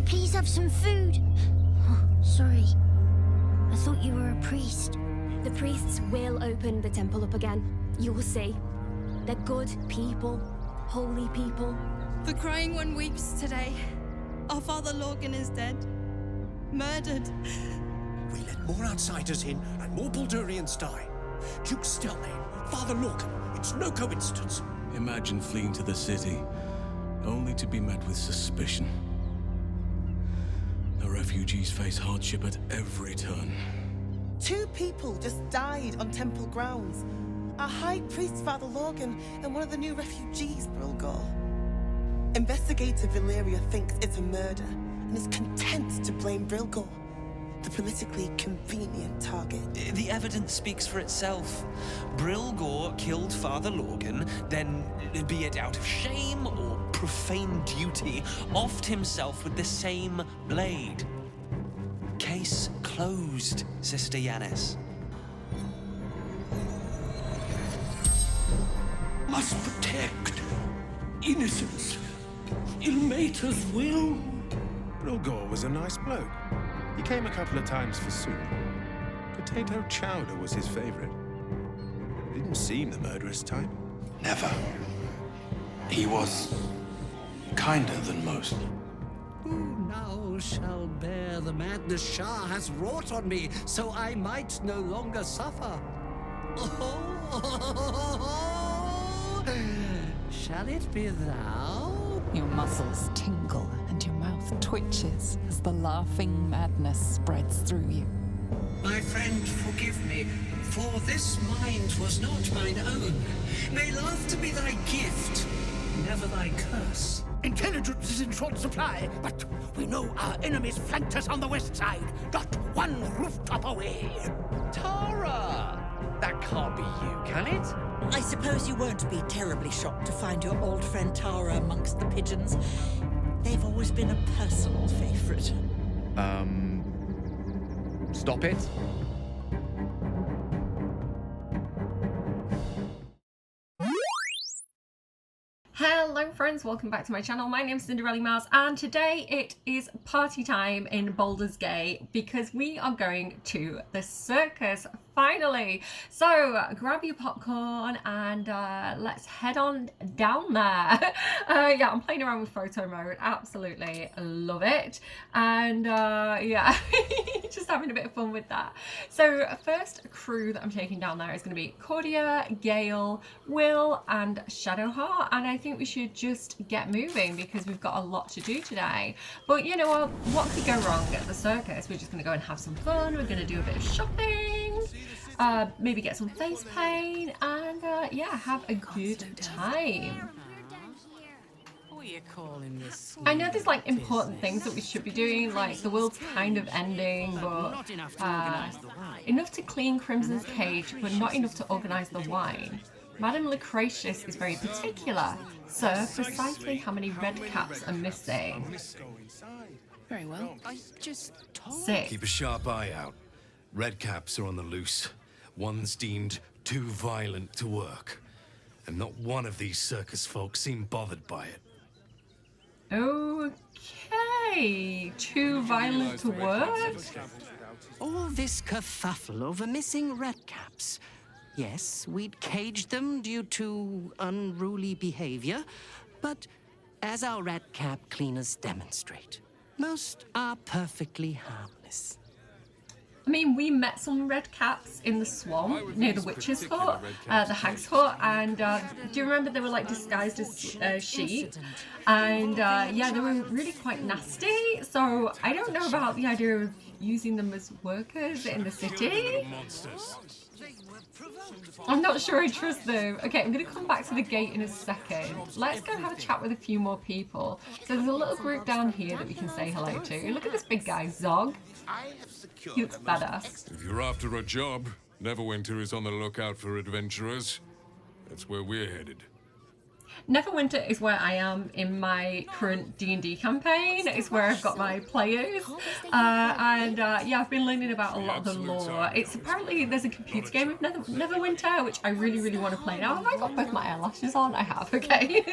I please have some food? Oh, sorry. I thought you were a priest. The priests will open the temple up again. You will see. They're good people. Holy people. The Crying One weeps today. Our father Lorgan is dead. Murdered. We let more outsiders in and more Baldurians die. Duke Stelmane, Father Lorcan, it's no coincidence. Imagine fleeing to the city, only to be met with suspicion. The refugees face hardship at every turn. 2 people just died on temple grounds. Our High Priest, Father Lorgan, and one of the new refugees, Brilgor. Investigator Valeria thinks it's a murder and is content to blame Brilgor, the politically convenient target. The evidence speaks for itself. Brilgor killed Father Lorgan, then, be it out of shame or profane duty, offed himself with the same blade. Case closed, Sister Yanis. Must protect innocence. Ilmater's will. Brilgor was a nice bloke. He came a couple of times for soup. Potato chowder was his favorite. Didn't seem the murderous type. Never. He was kinder than most. Who now shall bear the madness Shah has wrought on me, so I might no longer suffer? Shall it be thou? Your muscles tingle and your mouth twitches as the laughing madness spreads through you. My friend, forgive me, for this mind was not mine own. May laughter be thy gift, never thy curse. Intelligence is in short supply, but we know our enemies flanked us on the west side, not one rooftop away. Tara! That can't be you, can it? I suppose you won't be terribly shocked to find your old friend Tara amongst the pigeons. They've always been a personal favorite. Stop it. Hello friends, welcome back to my channel. My name is Cinderellimouse and today it is party time in Baldur's Gate because we are going to the circus finally. So grab your popcorn and let's head on down there. Yeah, I'm playing around with photo mode, absolutely love it. And yeah, just having a bit of fun with that. So first crew that I'm taking down there is going to be Cordia, Gale, Will and Shadowheart, and I think we should just get moving because we've got a lot to do today. But you know what could go wrong at the circus? We're just going to go and have some fun. We're going to do a bit of shopping, maybe get some face paint, and yeah, have a good time. I know there's like important things that we should be doing, like the world's kind of ending, but enough to clean Crimson's cage, but not enough to organise the wine. Madame Lucretius is very particular. Sir, precisely how many red caps are missing? Very well. I just told. 6. Keep a sharp eye out. Red caps are on the loose. One's deemed too violent to work. And not one of these circus folk seem bothered by it. Okay. Too violent to work? All this kerfuffle over missing red caps. Yes, we'd caged them due to unruly behavior, but as our rat cap cleaners demonstrate, most are perfectly harmless. I mean, we met some red caps in the swamp near the witch's hut, the hag's hut, and do you remember they were like disguised as sheep? And yeah, they were really quite nasty, so I don't know about the idea of using them as workers in the city. I'm not sure I trust them. Okay, I'm going to come back to the gate in a second. Let's go and have a chat with a few more people. So there's a little group down here that we can say hello to. Look at this big guy, Zog. He looks badass. If you're after a job, Neverwinter is on the lookout for adventurers. That's where we're headed. Neverwinter is where I am in my current D&D campaign. It's where I've got my players. Yeah, I've been learning about a lot of the lore. It's apparently there's a computer game of Neverwinter, which I really want to play now. Have I got both my eyelashes on? I have, okay.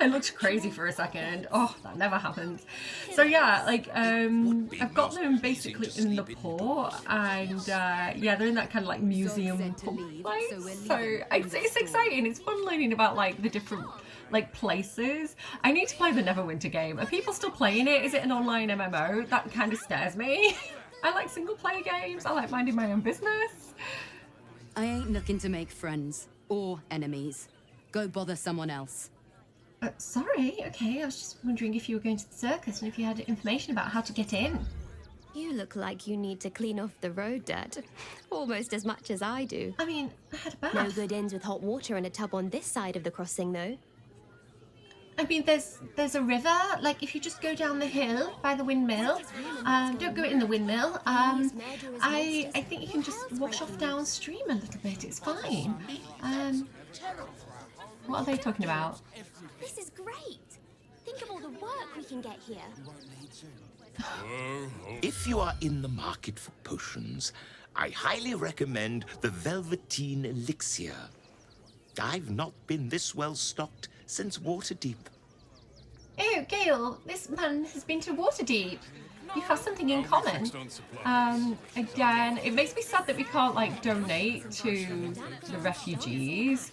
I looked crazy for a second. Oh, that never happens. So yeah, like, I've got them basically in the port, and yeah, they're in that kind of like museum place. So it's exciting. It's fun learning about like the different like places. I need to play the Neverwinter game. Are people still playing it? Is it an online MMO? That kind of scares me. I like single player games. I like minding my own business. I ain't looking to make friends or enemies. Go bother someone else. Sorry, okay, I was just wondering if you were going to the circus and if you had information about how to get in. You look like you need to clean off the road dirt. Almost as much as I do. I mean, I had a bath. No good inns with hot water and a tub on this side of the crossing, though. I mean, there's a river. Like, if you just go down the hill by the windmill, don't go in the windmill. I think you can just wash off downstream a little bit. It's fine. What are they talking about? This is great. Think of all the work we can get here. If you are in the market for potions, I highly recommend the Velveteen Elixir. I've not been this well stocked since Waterdeep. Oh, Gale, this man has been to Waterdeep. You have something in common. Again, it makes me sad that we can't like donate to the refugees.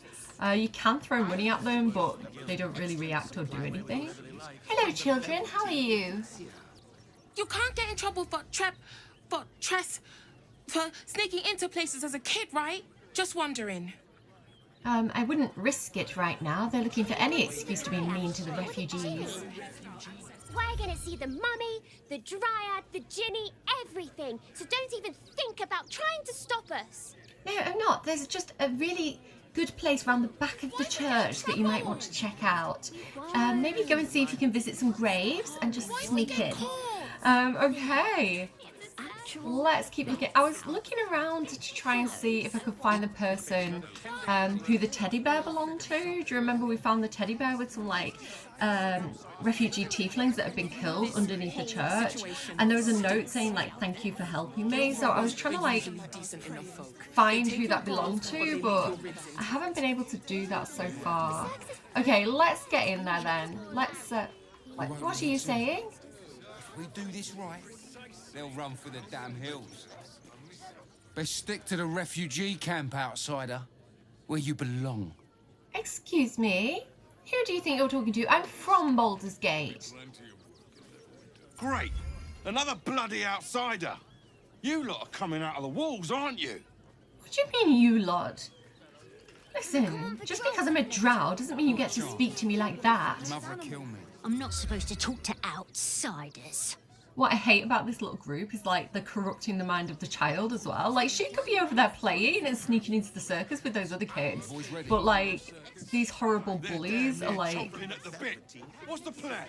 You can throw money at them, but they don't really react or do anything. Hello, children. How are you? You can't get in trouble for sneaking into places as a kid, right? Just wondering. I wouldn't risk it right now. They're looking for any excuse to be mean to the refugees. We're gonna see the mummy, the dryad, the ginny, everything. So don't even think about trying to stop us. No, I'm not. There's just a really good place around the back of the church that you might want to check out. Maybe go and see if you can visit some graves and just sneak in. Okay. Let's keep looking. I was looking around to try and see if I could find the person who the teddy bear belonged to. Do you remember we found the teddy bear with some like refugee tieflings that had been killed underneath the church, and there was a note saying like thank you for helping me. So I was trying to like find who that belonged to, but I haven't been able to do that so far. Okay, let's get in there then. Let's what are you saying? If we do this right, they'll run for the damn hills. Best stick to the refugee camp, outsider, where you belong. Excuse me? Who do you think you're talking to? I'm from Baldur's Gate. Great! Another bloody outsider! You lot are coming out of the walls, aren't you? What do you mean, you lot? Listen, just because I'm a drow doesn't mean you get to speak to me like that. Mother kill me. I'm not supposed to talk to outsiders. What I hate about this little group is like they're corrupting the mind of the child as well. Like she could be over there playing and sneaking into the circus with those other kids, but like these horrible bullies are like, What's the plan?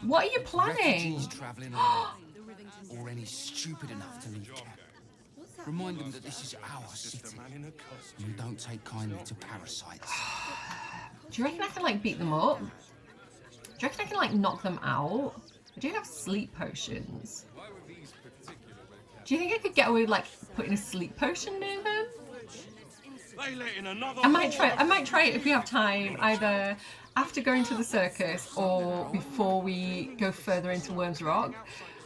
what are you planning? Refugees travelling along, or any stupid enough to leave camp. Remind them that this is our city. You don't take kindly to parasites. Do you reckon I can like beat them up? Do you reckon I can like knock them out? I do have sleep potions. Do you think I could get away with like putting a sleep potion near them? I might try it if we have time, either after going to the circus or before we go further into Worm's Rock.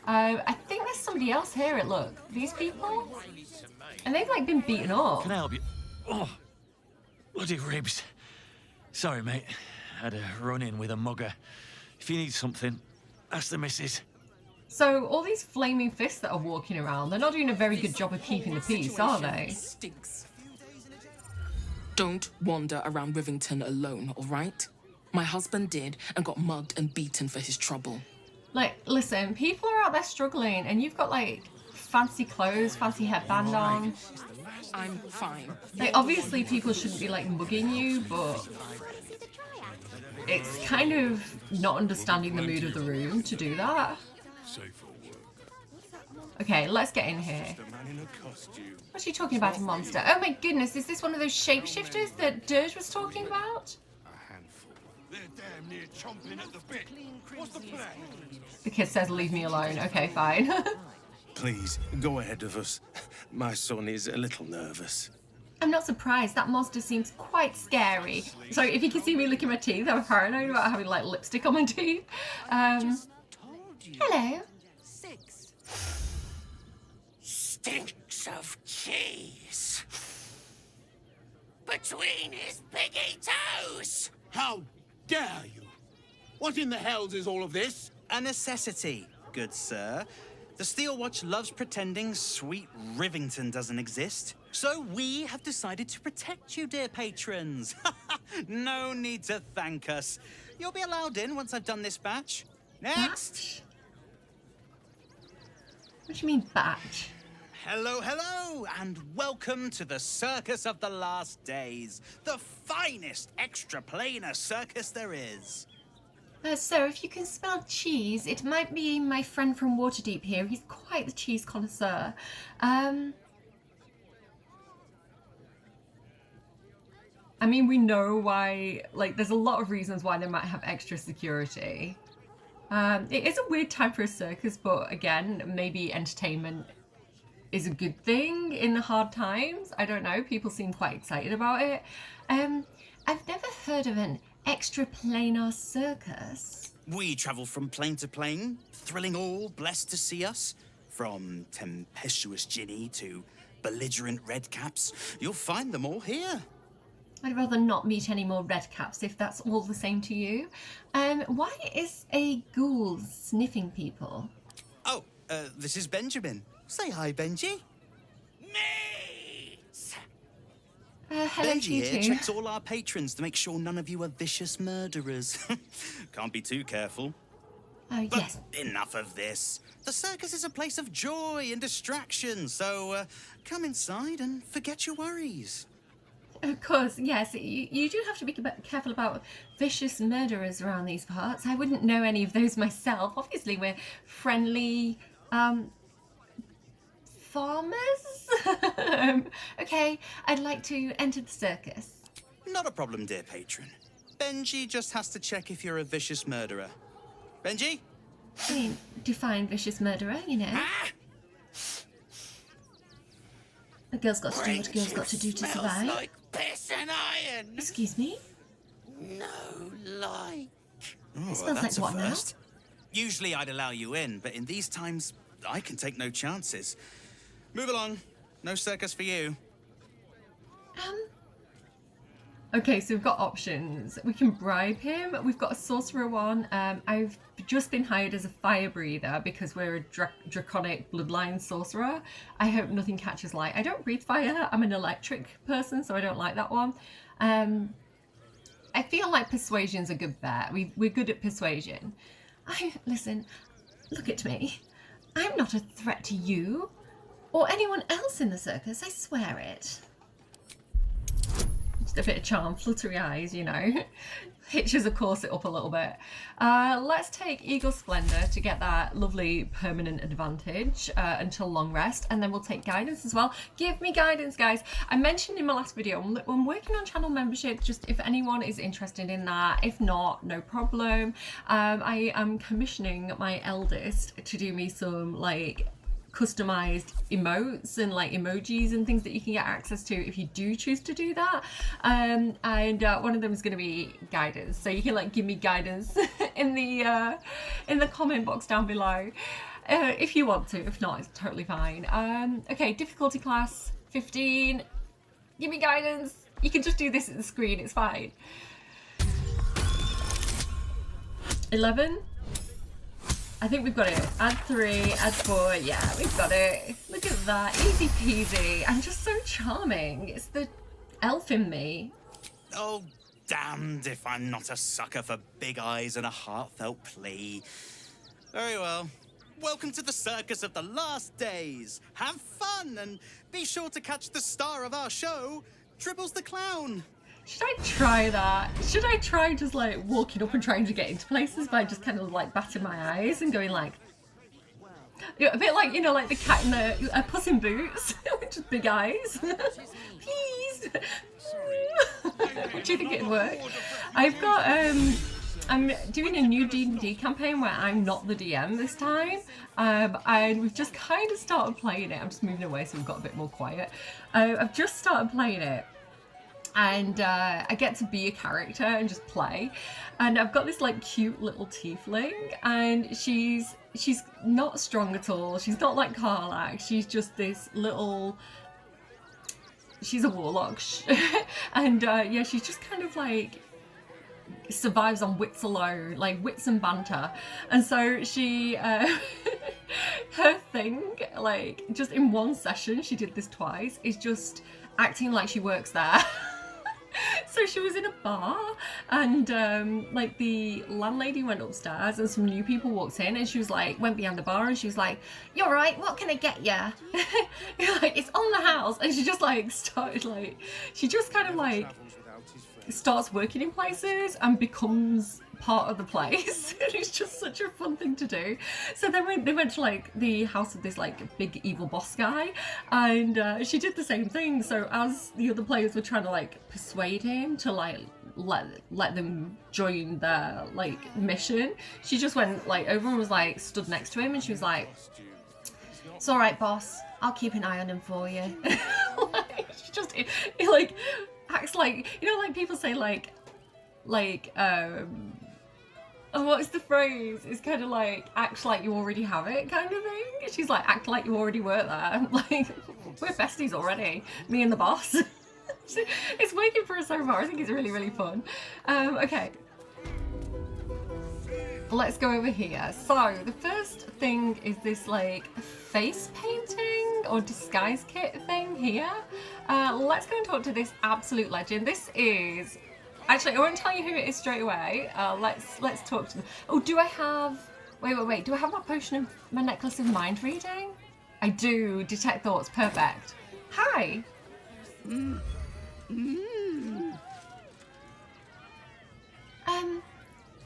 I think there's somebody else here. Look, these people, and they've like been beaten up. Can I help you? Oh, bloody ribs. Sorry, mate. Had a run-in with a mugger. If you need something, ask the missus. So all these flaming fists that are walking around, they're not doing a very good job of keeping the peace, are they? Stinks. Don't wander around Rivington alone, all right? My husband did and got mugged and beaten for his trouble. Like, listen, people are out there struggling, and you've got like fancy clothes, fancy headband on. I'm fine. Like, obviously people shouldn't be like mugging you, but it's kind of not understanding the mood of the room to do that. Okay, let's get in here. What's she talking about, a monster? Oh my goodness, is this one of those shapeshifters that Dirge was talking about? They're damn near chomping at the bit. What's the plan? The kid says, leave me alone. Okay, fine. Please, go ahead of us. My son is a little nervous. I'm not surprised. That monster seems quite scary. Sorry, if you can see me licking my teeth, I'm paranoid about having like lipstick on my teeth. Hello. Stinks of cheese. Between his piggy toes. How dare you? What in the hells is all of this? A necessity, good sir. The Steel Watch loves pretending sweet Rivington doesn't exist. So we have decided to protect you, dear patrons. No need to thank us. You'll be allowed in once I've done this batch. Next! What do you mean, batch? Hello, hello, and welcome to the Circus of the Last Days, the finest extra-planar circus there is. Sir, if you can spell cheese, it might be my friend from Waterdeep here. He's quite the cheese connoisseur. I mean, we know why, like, there's a lot of reasons why they might have extra security. It is a weird time for a circus, but again, maybe entertainment is a good thing in the hard times. I don't know, people seem quite excited about it. I've never heard of an extra-planar circus. We travel from plane to plane, thrilling all blessed to see us. From tempestuous Ginny to belligerent redcaps, you'll find them all here. I'd rather not meet any more redcaps if that's all the same to you. Why is a ghoul sniffing people? Oh, this is Benjamin. Say hi, Benji. Hello Benji to you here too. checks all our patrons to make sure none of you are vicious murderers. Can't be too careful. Oh, yes. Enough of this. The circus is a place of joy and distraction, so come inside and forget your worries. Of course, yes. You do have to be careful about vicious murderers around these parts. I wouldn't know any of those myself. Obviously, we're friendly farmers. Okay, I'd like to enter the circus. Not a problem, dear patron. Benji just has to check if you're a vicious murderer. Benji? I mean, define vicious murderer, you know. A girl's got to do what a girl's got to do to survive. Like piss and iron. Excuse me? No like. Oh, It smells that's like a what now? first. Usually I'd allow you in, but in these times, I can take no chances. Move along. No circus for you. Okay, so we've got options. We can bribe him. We've got a sorcerer one. I've just been hired as a fire breather because we're a draconic bloodline sorcerer. I hope nothing catches light. I don't breathe fire. I'm an electric person, so I don't like that one. I feel like persuasion's a good bet. We're good at persuasion. Listen, look at me. I'm not a threat to you or anyone else in the circus, I swear it. Just a bit of charm, fluttery eyes, you know. Hitches a corset up a little bit. Let's take Eagle Splendor to get that lovely permanent advantage until long rest, and then we'll take guidance as well. Give me guidance, guys. I mentioned in my last video, I'm working on channel membership, just if anyone is interested in that. If not, no problem. I am commissioning my eldest to do me some like customized emotes and like emojis and things that you can get access to if you do choose to do that, and one of them is going to be guidance, so you can like give me guidance in the comment box down below if you want to. If not, it's totally fine. Okay, difficulty class 15. Give me guidance. You can just do this at the screen, it's fine. 11. I think we've got it. Add 3, add 4. Yeah, we've got it. Look at that. Easy peasy. I'm just so charming. It's the elf in me. Oh, damned if I'm not a sucker for big eyes and a heartfelt plea. Very well. Welcome to the Circus of the Last Days. Have fun and be sure to catch the star of our show, Tribbles the Clown. Should I try that? Should I try just like walking up and trying to get into places by just kind of like batting my eyes and going like, a bit like, you know, like the cat in the Puss in Boots with just big eyes. Please. Do you think it'd work? I've got, I'm doing a new D&D campaign where I'm not the DM this time, and we've just kind of started playing it. I'm just moving away so we've got a bit more quiet. I've just started playing it, and I get to be a character and just play, and I've got this like cute little tiefling, and she's not strong at all. She's not like Karlach. She's just this little... She's a warlock, and yeah, she's just kind of like survives on wits alone, like wits and banter. And so she, her thing, like just in one session, she did this twice, is just acting like she works there. So she was in a bar, and like the landlady went upstairs and some new people walked in, and she was like, went behind the bar and she was like, "You're right, what can I get ya?" Like, it's on the house. And she just like started like, she just kind of like starts working in places and becomes part of the place. It's just such a fun thing to do. So then they went to like the house of this like big evil boss guy, and she did the same thing. So as the other players were trying to like persuade him to like let them join their like mission, she just went like over and was like stood next to him, and she was like, "It's all right, boss, I'll keep an eye on him for you." Like, she just it like acts like, you know, like people say like oh, what's the phrase? It's kind of like, act like you already have it kind of thing. She's like, act like you already work there. Like, we're besties already, me and the boss. It's working for us so far. I think it's really, really fun. Okay. Let's go over here. So, the first thing is this, like, face painting or disguise kit thing here. Let's go and talk to this absolute legend. This is... Actually, I won't tell you who it is straight away. Let's talk to them. Oh, do I have... Wait. Do I have my potion of my necklace of mind reading? I do. Detect thoughts. Perfect. Hi.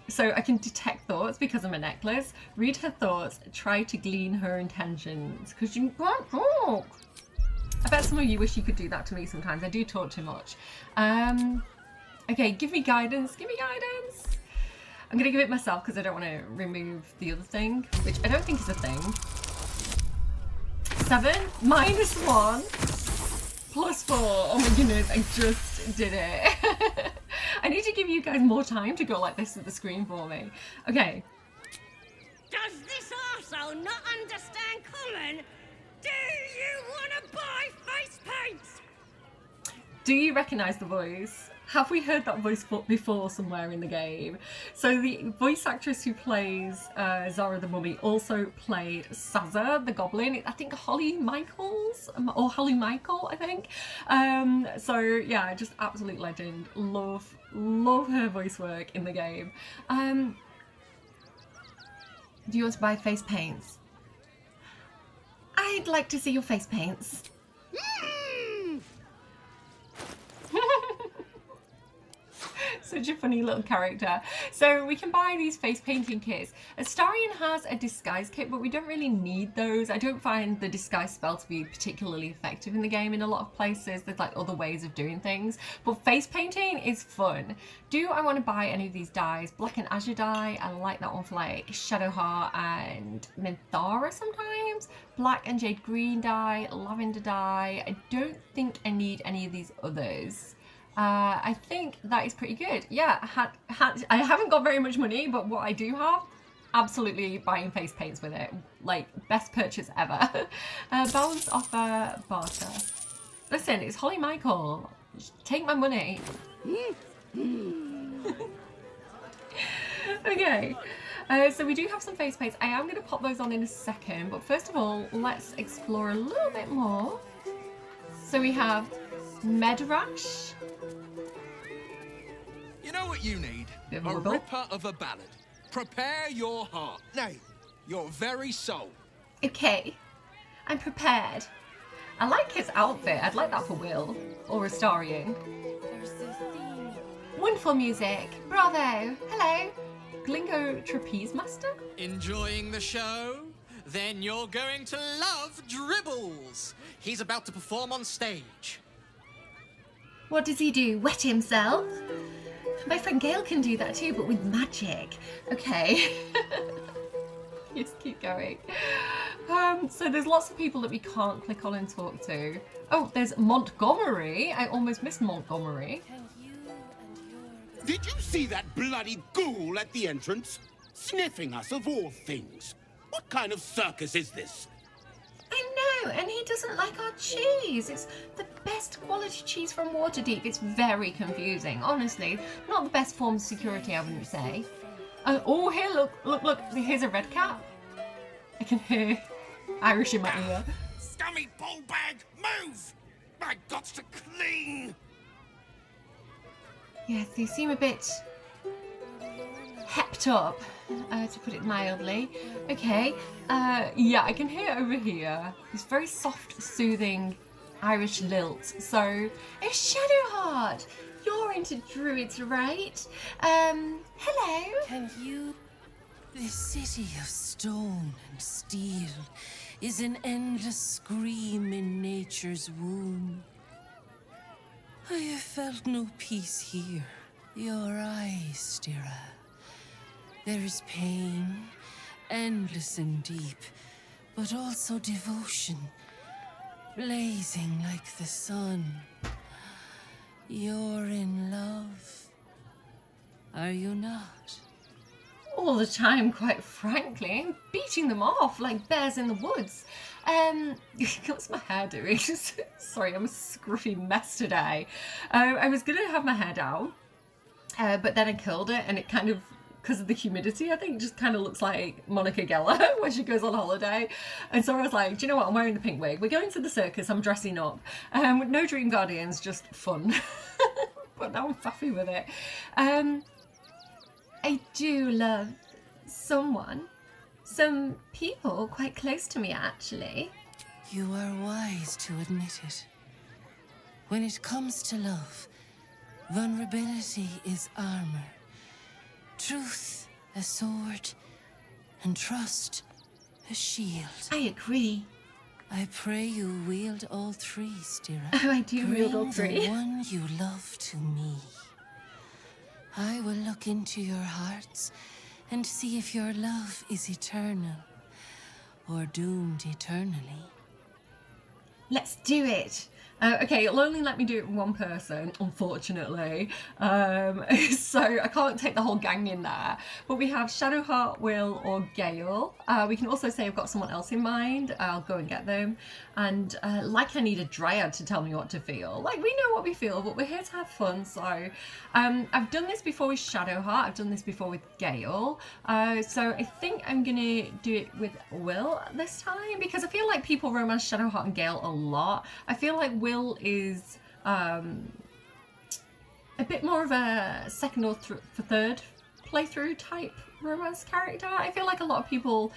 So I can detect thoughts because of my necklace. Read her thoughts. Try to glean her intentions. Because you can't talk. I bet some of you wish you could do that to me sometimes. I do talk too much. Okay, give me guidance. Give me guidance. I'm going to give it myself because I don't want to remove the other thing, which I don't think is a thing. 7 minus 1 plus 4. Oh my goodness, I just did it. I need to give you guys more time to go like this at the screen for me. Okay. Does this arsehole not understand common? Do you want to buy face paints? Do you recognise the voice? Have we heard that voice before somewhere in the game? So the voice actress who plays Zara the Mummy also played Sazza the Goblin. I think Holly Michaels, or Holly Michael, I think. So yeah, just absolute legend. Love her voice work in the game. Do you want to buy face paints? I'd like to see your face paints. Such a funny little character. So we can buy these face painting kits. Astarion has a disguise kit, but we don't really need those. I don't find the disguise spell to be particularly effective in the game in a lot of places. There's like other ways of doing things, but face painting is fun. Do I want to buy any of these dyes? Black and Azure dye, I like that one for like Shadowheart and Minthara sometimes. Black and Jade Green dye, Lavender dye. I don't think I need any of these others. I think that is pretty good. Yeah, I haven't got very much money, but what I do have, absolutely buying face paints with it. Like, best purchase ever. Balance offer barter. Listen, it's Holly Michael. Take my money. Okay, so we do have some face paints. I am going to pop those on in a second, but first of all, let's explore a little bit more. So we have Medrash. You know what you need? A ripper of a ballad. Prepare your heart. Nay, your very soul. Okay, I'm prepared. I like his outfit. I'd like that for Will or Astarion. Wonderful music. Bravo. Hello. Glingo Trapeze Master. Enjoying the show? Then you're going to love Dribbles. He's about to perform on stage. What does he do? Wet himself? My friend Gale can do that too, but with magic. Okay. Just keep going. So there's lots of people that we can't click on and talk to. Oh, there's Montgomery. I almost missed Montgomery. Did you see that bloody ghoul at the entrance? Sniffing us of all things. What kind of circus is this? I know, and he doesn't like our cheese. It's the best quality cheese from Waterdeep. It's very confusing, honestly. Not the best form of security, I wouldn't say. Oh, here, look, here's a red cap. I can hear Irish in my ear. Scummy ball bag, move! My gots to clean! Yes, they seem a bit hepped up, to put it mildly. Okay, yeah, I can hear over here. This very soft, soothing Irish lilt. So, it's Shadowheart. You're into druids, right? Hello? Can you... This city of stone and steel is an endless scream in nature's womb. I have felt no peace here. Your eyes, Stira. There is pain, endless and deep, but also devotion, blazing like the sun. You're in love, are you not? All the time, quite frankly. I'm beating them off like bears in the woods. What's my hair doing? Sorry, I'm a scruffy mess today. I was gonna have my hair down, but then I curled it and it kind of, because of the humidity, I think, just kind of looks like Monica Geller when she goes on holiday. And so I was like, do you know what? I'm wearing the pink wig. We're going to the circus. I'm dressing up. No Dream Guardians, just fun. But now I'm faffy with it. I do love some people quite close to me, actually. You are wise to admit it. When it comes to love, vulnerability is armor. Truth, a sword, and trust, a shield. I agree. I pray you wield all three, Stira. Oh, I do wield all Bring three. the one you love to me. I will look into your hearts and see if your love is eternal or doomed eternally. Let's do it. Okay, it'll only let me do it with one person, unfortunately. So I can't take the whole gang in there. But we have Shadowheart, Will, or Gale. We can also say I've got someone else in mind. I'll go and get them. And like I need a dryad to tell me what to feel. Like, we know what we feel, but we're here to have fun. So I've done this before with Shadowheart. I've done this before with Gale. So I think I'm going to do it with Will this time, because I feel like people romance Shadowheart and Gale a lot. I feel like Will is a bit more of a second or third playthrough type romance character. I feel like a lot of people,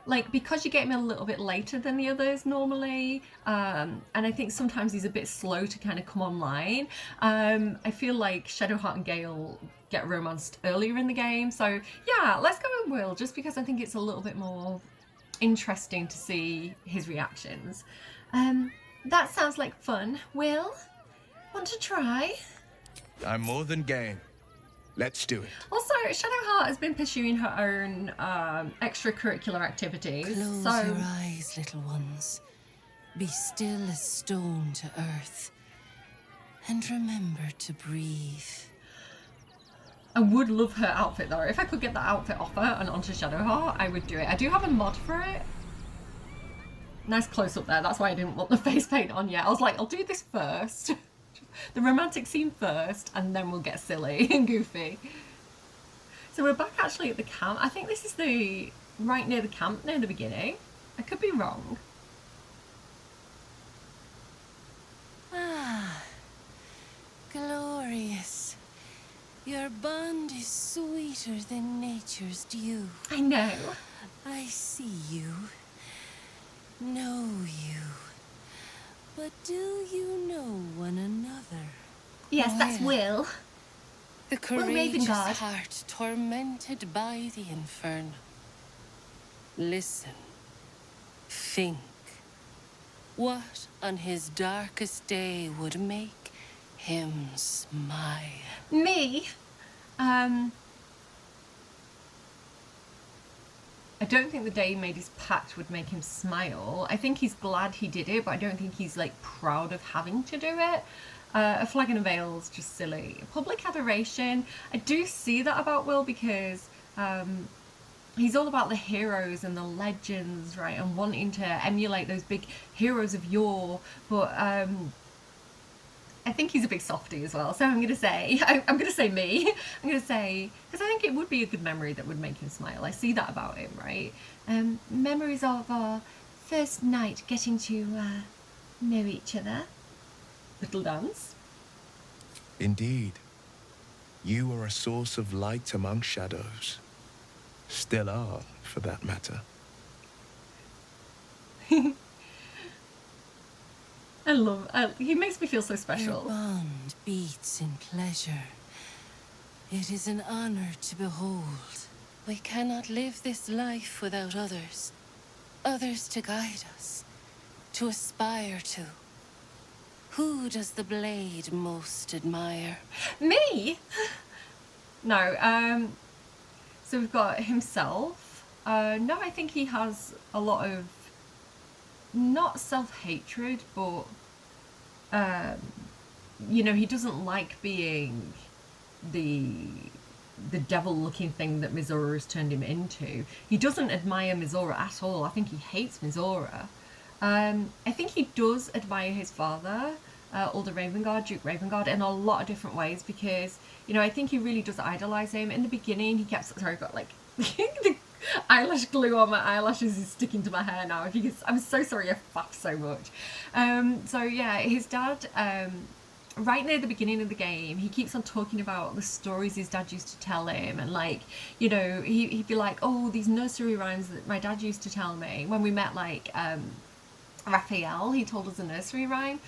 like, because you get him a little bit later than the others normally, and I think sometimes he's a bit slow to kind of come online. I feel like Shadowheart and Gale get romanced earlier in the game. So yeah, let's go with Will, just because I think it's a little bit more interesting to see his reactions. That sounds like fun. Will, want to try? I'm more than game. Let's do it. Also, Shadowheart has been pursuing her own extracurricular activities. Close your eyes, little ones. Be still as stone to earth. And remember to breathe. I would love her outfit though. If I could get that outfit off her and onto Shadowheart, I would do it. I do have a mod for it. Nice close up there. That's why I didn't want the face paint on yet. I was like, I'll do this first. The romantic scene first, and then we'll get silly and goofy. So we're back actually at the camp. I think this is the right near the camp, near the beginning. I could be wrong. Ah, glorious. Your bond is sweeter than nature's dew. I know. I see you. Know you. But do you know one another? Yes, that's Will. The Will courageous Ravengard. heart tormented by the inferno. Listen. Think. What on his darkest day would make him smile. Me? I don't think the day he made his pact would make him smile. I think he's glad he did it, but I don't think he's like proud of having to do it. A flag and a veil is just silly. Public adoration, I do see that about Will because he's all about the heroes and the legends, right? And wanting to emulate those big heroes of yore, but I think he's a big softie as well, so I'm going to say, I'm going to say me. I'm going to say, because I think it would be a good memory that would make him smile. I see that about him, right? Memories of our first night getting to know each other. Little dance. Indeed. You were a source of light among shadows. Still are, for that matter. He makes me feel so special. Your bond beats in pleasure. It is an honor to behold. We cannot live this life without others. Others to guide us, to aspire to. Who does the blade most admire? Me? No, so we've got himself. No, I think he has a lot of, not self-hatred, but, you know, he doesn't like being the devil-looking thing that Mizora has turned him into. He doesn't admire Mizora at all. I think he hates Mizora. I think he does admire his father, Alder Ravengard, Duke Ravengard, in a lot of different ways because, you know, I think he really does idolise him. In the beginning, he kept... Sorry, I've got, like, the eyelash glue on my eyelashes is sticking to my hair now. If you can, I'm so sorry I faff so much. So, yeah, his dad... right near the beginning of the game, he keeps on talking about the stories his dad used to tell him, and like, you know, he'd be like, oh, these nursery rhymes that my dad used to tell me. When we met, like, Raphael, he told us a nursery rhyme,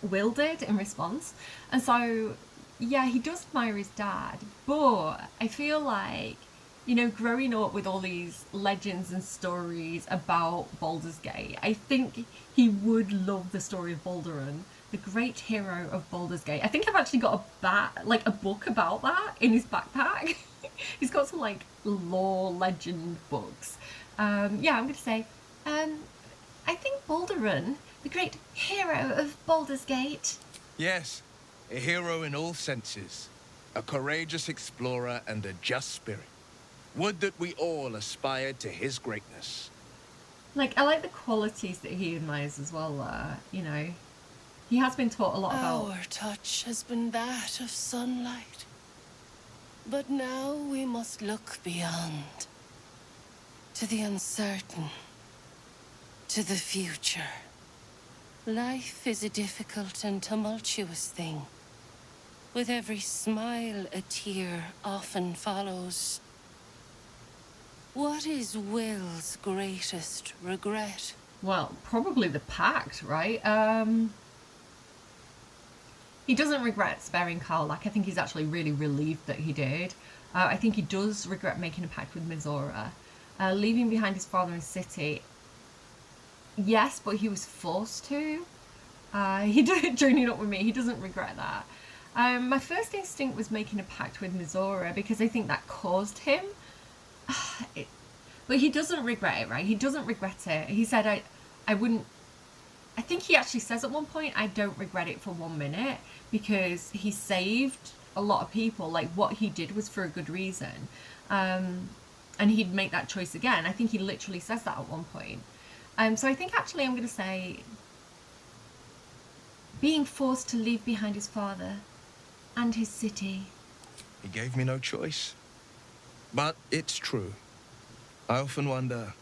Will did in response. And so, yeah, he does admire his dad, but I feel like, you know, growing up with all these legends and stories about Baldur's Gate, I think he would love the story of Baldur, the great hero of Baldur's Gate. I think I've actually got a book about that in his backpack. He's got some like lore legend books. Yeah, I'm going to say, I think Baldur, the great hero of Baldur's Gate. Yes, a hero in all senses. A courageous explorer and a just spirit. Would that we all aspired to his greatness. Like, I like the qualities that he admires as well, you know. He has been taught a lot about... Our touch has been that of sunlight. But now we must look beyond. To the uncertain. To the future. Life is a difficult and tumultuous thing. With every smile, a tear often follows. What is Will's greatest regret? Well, probably the pact, right? He doesn't regret sparing Karlach. I think he's actually really relieved that he did. I think he does regret making a pact with Mizora. Leaving behind his father and city. Yes, but he was forced to. He did it joining up with me. He doesn't regret that. My first instinct was making a pact with Mizora because I think that caused him. But he doesn't regret it, right? He doesn't regret it. He said, I wouldn't... I think he actually says at one point, I don't regret it for 1 minute because he saved a lot of people. Like, what he did was for a good reason. And he'd make that choice again. I think he literally says that at one point. So I think actually I'm going to say being forced to leave behind his father and his city. He gave me no choice. But it's true. I often wonder,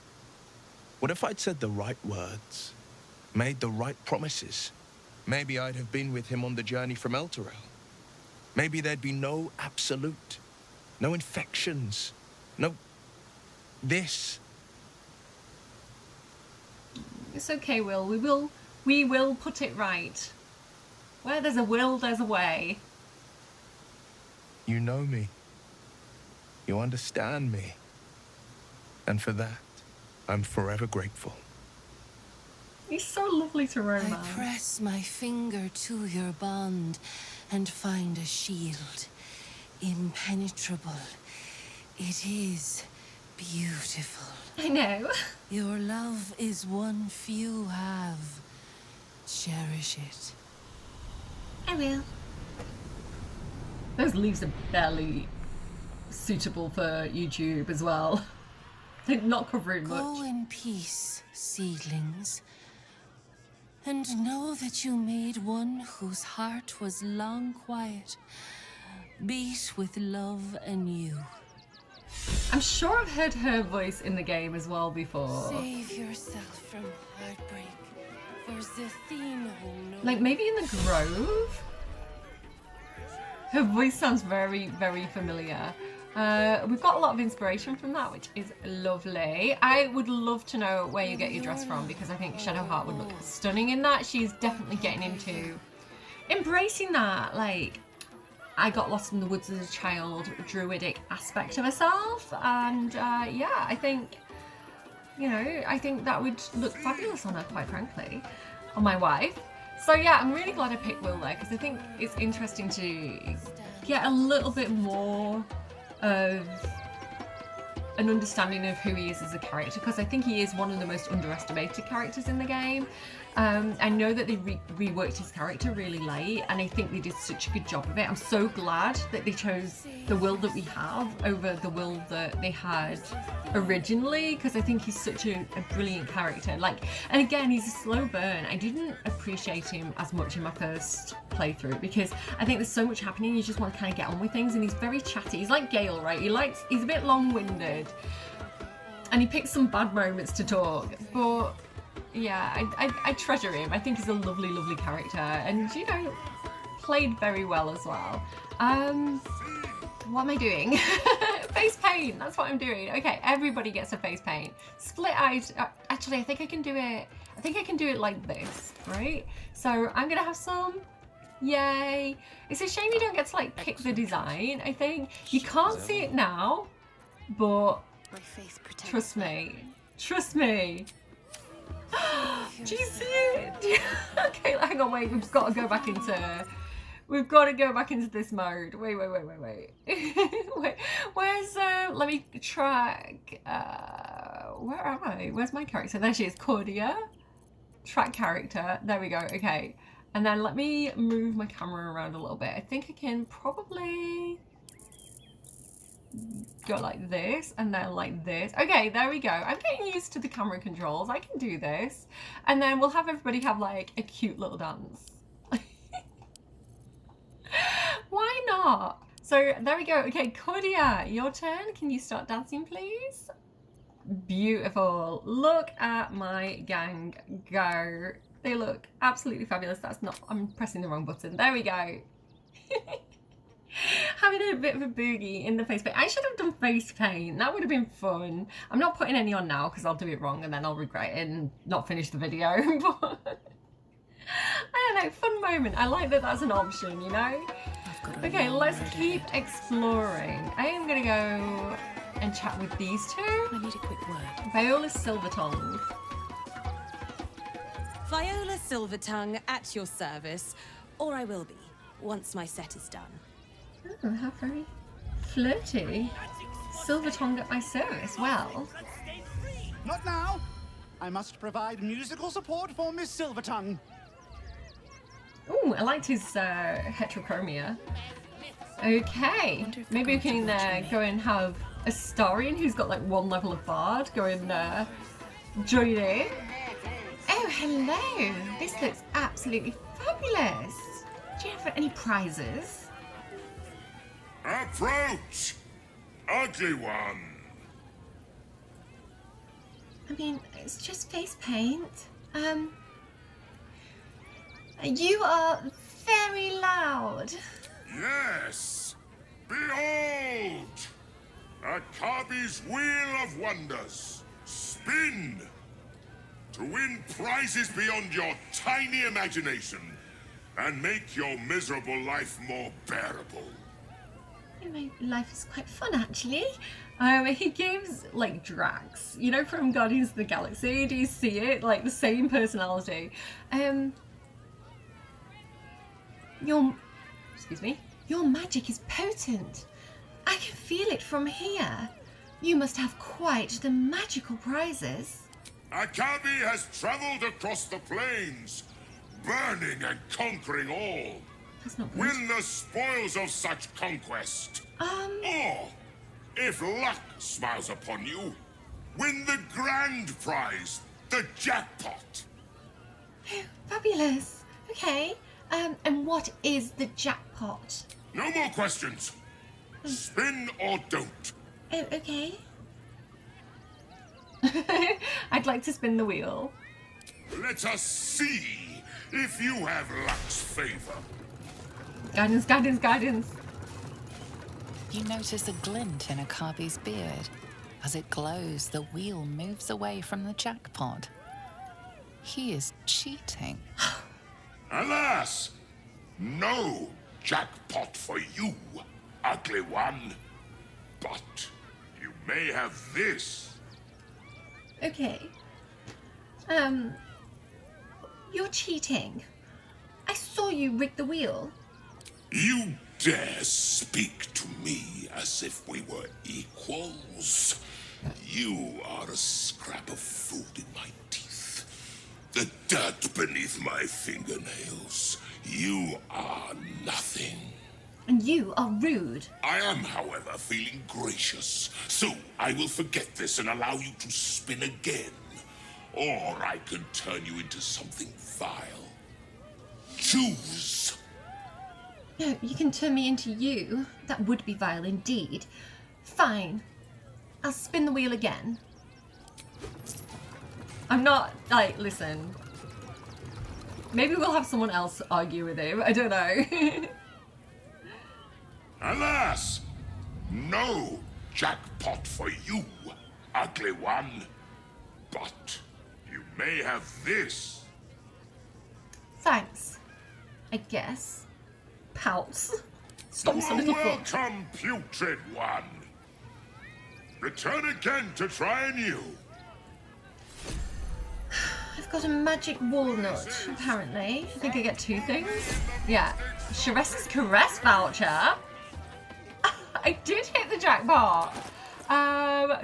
what if I'd said the right words, made the right promises? Maybe I'd have been with him on the journey from Elturel. Maybe there'd be no absolute, no infections, no this. It's okay, Will. We will put it right. Where there's a will, there's a way. You know me. You understand me. And for that, I'm forever grateful. He's so lovely to romance. I press my finger to your bond and find a shield. Impenetrable. It is beautiful. I know. Your love is one few have. Cherish it. I will. Those leaves are barely suitable for YouTube as well. They're not covering much. Go in peace, seedlings. And know that you made one whose heart was long quiet, beat with love and you. I'm sure I've heard her voice in the game as well before. Save yourself from heartbreak, for Zethine will know. Like maybe in the Grove? Her voice sounds very, very familiar. We've got a lot of inspiration from that, which is lovely. I would love to know where you get your dress from, because I think Shadowheart would look stunning in that. She's definitely getting into embracing that, like, I got lost in the woods as a child, druidic aspect of herself. And yeah, I think, you know, I think that would look fabulous on her, quite frankly, on my wife. So yeah, I'm really glad I picked Will there, because I think it's interesting to get a little bit more of an understanding of who he is as a character, because I think he is one of the most underestimated characters in the game. I know that they reworked his character really late, and I think they did such a good job of it. I'm so glad that they chose the Will that we have over the Will that they had originally, because I think he's such a brilliant character. Like, and again, he's a slow burn. I didn't appreciate him as much in my first playthrough, because I think there's so much happening, you just want to kind of get on with things, and he's very chatty. He's like Gale, right? He's a bit long-winded, and he picks some bad moments to talk, but yeah, I treasure him. I think he's a lovely, lovely character, and, you know, played very well as well. What am I doing? Face paint, that's what I'm doing. Okay, everybody gets a face paint. Split eyes, actually, I think I can do it like this, right? So I'm gonna have some. Yay. It's a shame you don't get to, like, pick the design, I think. You can't see it now, but trust me. Trust me. Do you see it? Okay, hang on, wait, we've got to go back into this mode. Wait. Wait, where's let me track, where am I? Where's my character? There she is, Cordia. Track character, there we go, okay. And then let me move my camera around a little bit. I think I can probably go like this and then like this. Okay, there we go. I'm getting used to the camera controls. I can do this. And then we'll have everybody have like a cute little dance. Why not? So there we go. Okay, Cordia, your turn. Can you start dancing, please? Beautiful. Look at my gang go. They look absolutely fabulous. That's not, I'm pressing the wrong button. There we go. Having a bit of a boogie in the face paint. I should have done face paint. That would have been fun. I'm not putting any on now because I'll do it wrong and then I'll regret it and not finish the video. But I don't know, fun moment. I like that that's an option, you know? Okay, let's keep exploring. I am going to go and chat with these two. I need a quick word. Viola Silvertongue. Viola Silvertongue at your service, or I will be, once my set is done. Oh, how very flirty. Silvertongue at my service, well. Not now! I must provide musical support for Miss Silvertongue. Ooh, I liked his heterochromia. Okay, maybe we can go and have a Starian who's got like one level of bard go and join in. Oh, hello! This looks absolutely fabulous. Do you have any prizes? Approach! Ugly one! I mean, it's just face paint. You are very loud. Yes! Behold! A Kabi's Wheel of Wonders. Spin! To win prizes beyond your tiny imagination and make your miserable life more bearable. My life is quite fun, actually. He gives like Drax, you know, from Guardians of the Galaxy. Do you see it? Like the same personality. Your magic is potent. I can feel it from here. You must have quite the magical prizes. Akabi has traveled across the plains, burning and conquering all. That's not good. Win the spoils of such conquest. Or, if luck smiles upon you, win the grand prize, the jackpot. Oh, fabulous. Okay. And what is the jackpot? No more questions. Spin or don't. Oh, okay. I'd like to spin the wheel. Let us see if you have luck's favor. Guidance, guidance, guidance. You notice a glint in Akabi's beard. As it glows, the wheel moves away from the jackpot. He is cheating. Alas, no jackpot for you, ugly one. But you may have this. Okay. You're cheating. I saw you rig the wheel. You dare speak to me as if we were equals? You are a scrap of food in my teeth. The dirt beneath my fingernails. You are nothing. And you are rude. I am, however, feeling gracious. So I will forget this and allow you to spin again. Or I can turn you into something vile. Choose. No, you can turn me into you. That would be vile indeed. Fine. I'll spin the wheel again. I'm not, like, listen. Maybe we'll have someone else argue with him. I don't know. Alas, no jackpot for you, ugly one. But you may have this. Thanks. I guess. Pouts. Stomps a little foot. Welcome, putrid one. Return again to try anew. I've got a magic walnut, apparently. I think I get 2 things. Yeah. Sharessa's Caress voucher. I did hit the jackpot.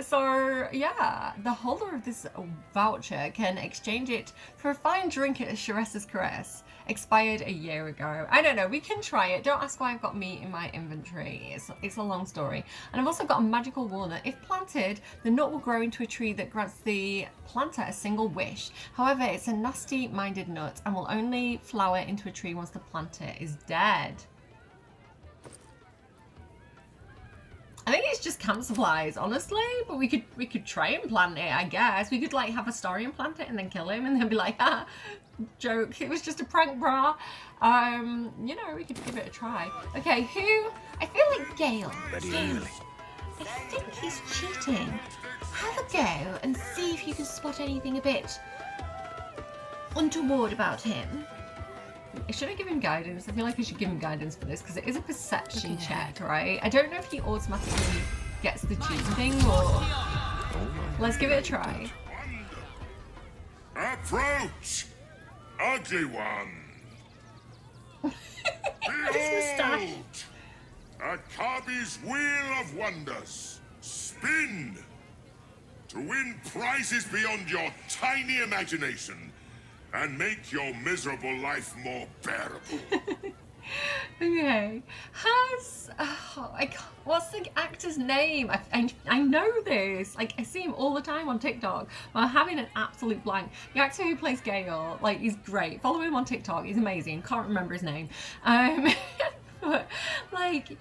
So yeah, the holder of this voucher can exchange it for a fine drink at Sharessa's Caress. Expired a year ago. I don't know, we can try it. Don't ask why I've got meat in my inventory. It's a long story. And I've also got a magical walnut. If planted, the nut will grow into a tree that grants the planter a single wish. However, it's a nasty-minded nut and will only flower into a tree once the planter is dead. I think it's just camp supplies, honestly, but we could try and plant it, I guess. We could like have Astarion plant it and then kill him and then be like, ah, joke, it was just a prank, brah. You know, we could give it a try. Okay, who? I feel like Gale. Gale. I think he's cheating. Have a go and see if you can spot anything a bit untoward about him. Should I give him guidance? I feel like I should give him guidance for this because it is a perception check, right? I don't know if he automatically gets the cheating thing or... Let's give it a try. Approach, ugly one. Behold, Akabi's Wheel of Wonders. Spin to win prizes beyond your tiny imagination and make your miserable life more bearable. Okay. What's the actor's name? I know this. Like, I see him all the time on TikTok. But I'm having an absolute blank. The actor who plays Gale, like, he's great. Follow him on TikTok. He's amazing. Can't remember his name. But, like...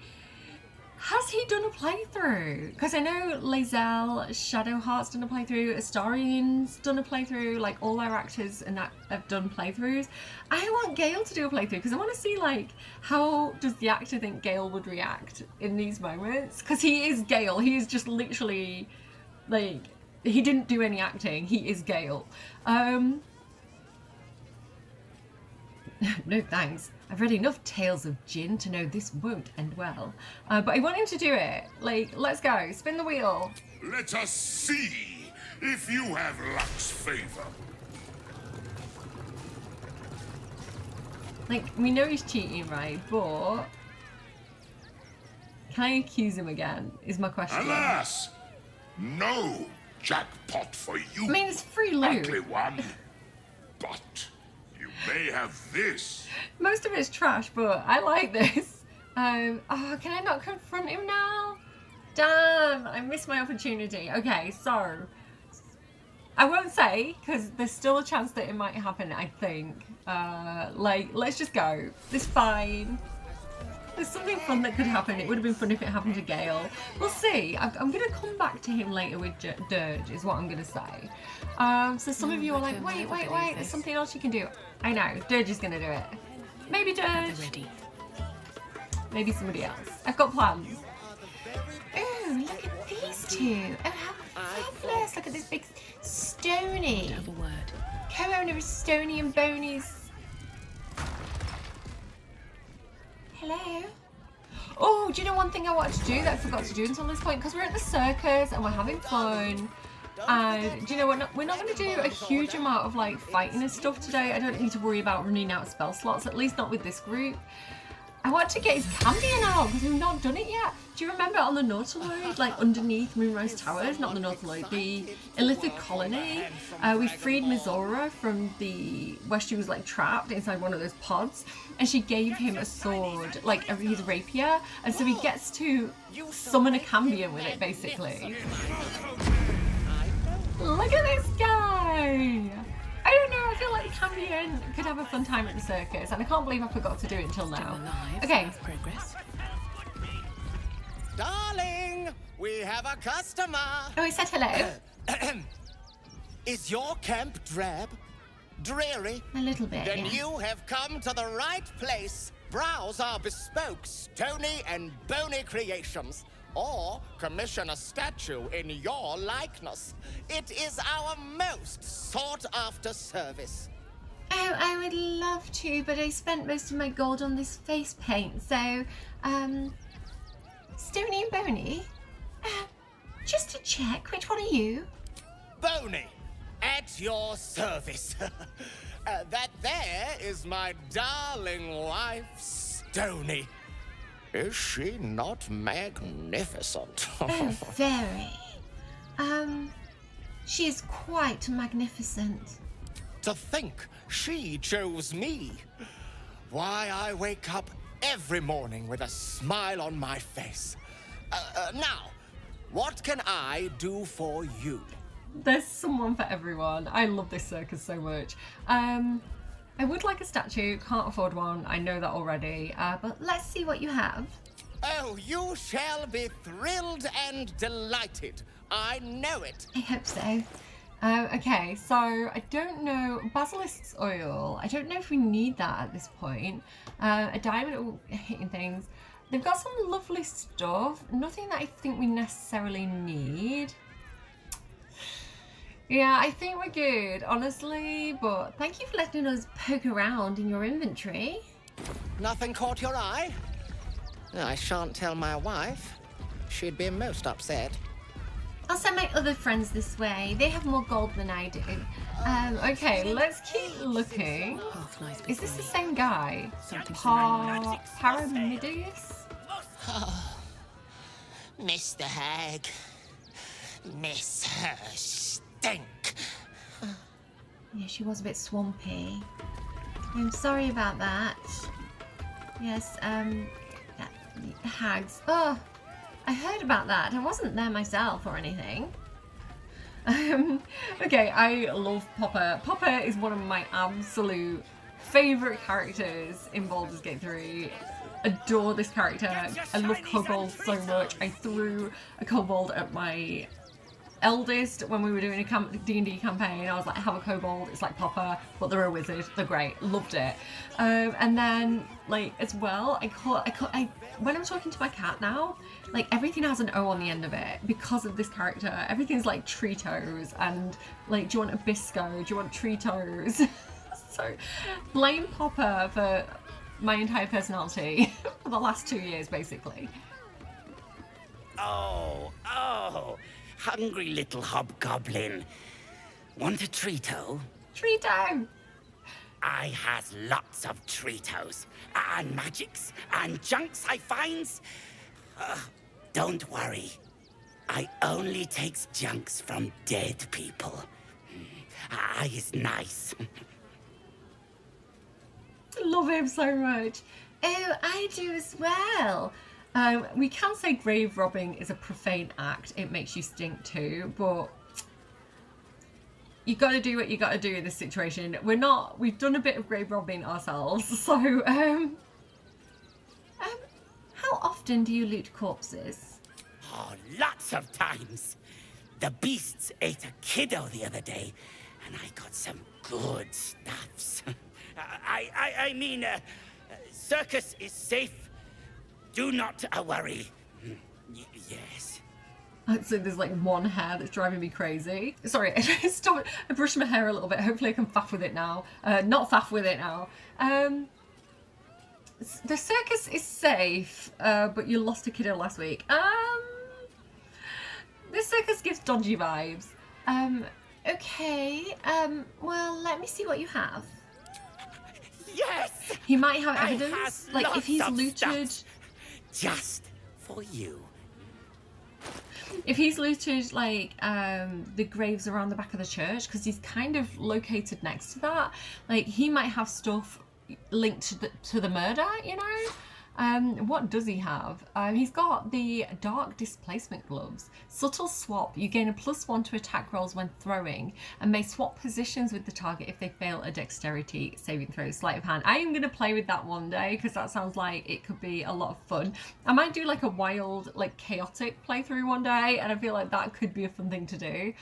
Has he done a playthrough? Because I know Lae'zel, Shadowheart's done a playthrough, Astarion's done a playthrough, like all our actors and that have done playthroughs. I want Gale to do a playthrough because I want to see like how does the actor think Gale would react in these moments? Because he is Gale. He is just literally like, he didn't do any acting. He is Gale. No thanks. I've read enough tales of gin to know this won't end well. But I want him to do it. Like, let's go. Spin the wheel. Let us see if you have luck's favor. Like, we know he's cheating, right? But can I accuse him again? Is my question. Alas, no jackpot for you. I mean, it's free loot. Ugly one. But you may have this. Most of it's trash, but I like this. Oh, can I not confront him now? Damn, I missed my opportunity. Okay, so I won't say, because there's still a chance that it might happen, I think. Like, let's just go. It's fine. There's something fun that could happen. It would have been fun if it happened to Gale. We'll see. I'm going to come back to him later with Dirge, is what I'm going to say. So some of you are like, wait, there's something else you can do. I know, Dirge is going to do it. Maybe Dirge. Maybe somebody else. I've got plans. Ooh, look at these two. Oh, how fabulous. Look at this big Stony. Co-owner of Stony and Boney's. Hello. Oh, do you know one thing I wanted to do that I forgot to do until this point? Because we're at the circus and we're having fun. And do you know what? We're not going to do a huge amount of like fighting and stuff today. I don't need to worry about running out of spell slots, at least not with this group. I want to get his Cambion out because we've not done it yet. Do you remember on the Nautiloid, like underneath Moonrise Towers, not the Nautiloid, the Illithid colony, we freed Mizora from where she was like trapped inside one of those pods, and she gave him a sword, like his rapier, and so he gets to summon a Cambion with it, basically. Look at this guy! I don't know, I feel like Cambion could have a fun time at the circus, and I can't believe I forgot to do it until now. Okay. Darling, we have a customer. Oh, he said hello. Is your camp drab? Dreary? A little bit, Then yeah. you have come to the right place. Browse our bespoke stony and bony creations. Or commission a statue in your likeness. It is our most sought-after service. Oh, I would love to, but I spent most of my gold on this face paint, so, Stony and Bony? Just to check, which one are you? Bony, at your service. That there is my darling wife, Stony. Is she not magnificent? Oh, very. She is quite magnificent. To think she chose me. Why, I wake up every morning with a smile on my face. Now, what can I do for you? There's someone for everyone. I love this circus so much. I would like a statue, can't afford one, I know that already, but let's see what you have. Oh, you shall be thrilled and delighted. I know it. I hope so. Okay, so I don't know, Basilisk's oil, I don't know if we need that at this point. A diamond hitting things. They've got some lovely stuff, nothing that I think we necessarily need. Yeah, I think we're good, honestly, but thank you for letting us poke around in your inventory. Nothing caught your eye? I shan't tell my wife. She'd be most upset. I'll send my other friends this way. They have more gold than I do. Okay, let's keep looking. Is this the same guy? Paramidius? Oh, Mr. Hag. Miss her stink. Yeah, she was a bit swampy. I'm sorry about that. Yes, hags. Oh, I heard about that. I wasn't there myself or anything. Okay, I love Popper. Popper is one of my absolute favourite characters in Baldur's Gate 3. Adore this character. I love kobolds so much. I threw a kobold at my eldest when we were doing a D&D campaign. I was like, I have a kobold, it's like Popper, but they're a wizard, they're great, loved it. And then, like, as well, when I'm talking to my cat now, like, everything has an O on the end of it because of this character. Everything's like Tritos and, like, do you want a bisco, do you want Tritos? So, blame Popper for my entire personality for the last 2 years, basically. Oh, hungry little hobgoblin. Want a treato? Treato! I has lots of treatos, and magics, and junks I finds. Don't worry. I only takes junks from dead people. I is nice. Love him so much. Oh, I do as well. We can say grave robbing is a profane act. It makes you stink too, but you got to do what you got to do in this situation. We've done a bit of grave robbing ourselves, so how often do you loot corpses? Oh, lots of times. The beasts ate a kiddo the other day, and I got some good stuffs. I mean, Circus is safe. Do not worry. Yes. So there's like one hair that's driving me crazy. Sorry, I brushed my hair a little bit. Hopefully I can faff with it now. Not faff with it now. The circus is safe, but you lost a kiddo last week. This circus gives dodgy vibes. Okay, well, let me see what you have. Yes! He might have evidence, like if he's looted... Just for you. If he's looted, like, the graves around the back of the church, because he's kind of located next to that, like, he might have stuff linked to the murder, you know? What does he have? He's got the Dark Displacement Gloves. Subtle swap. You gain a +1 to attack rolls when throwing and may swap positions with the target if they fail a dexterity saving throw. Sleight of hand. I am going to play with that one day because that sounds like it could be a lot of fun. I might do like a wild, like chaotic playthrough one day, and I feel like that could be a fun thing to do.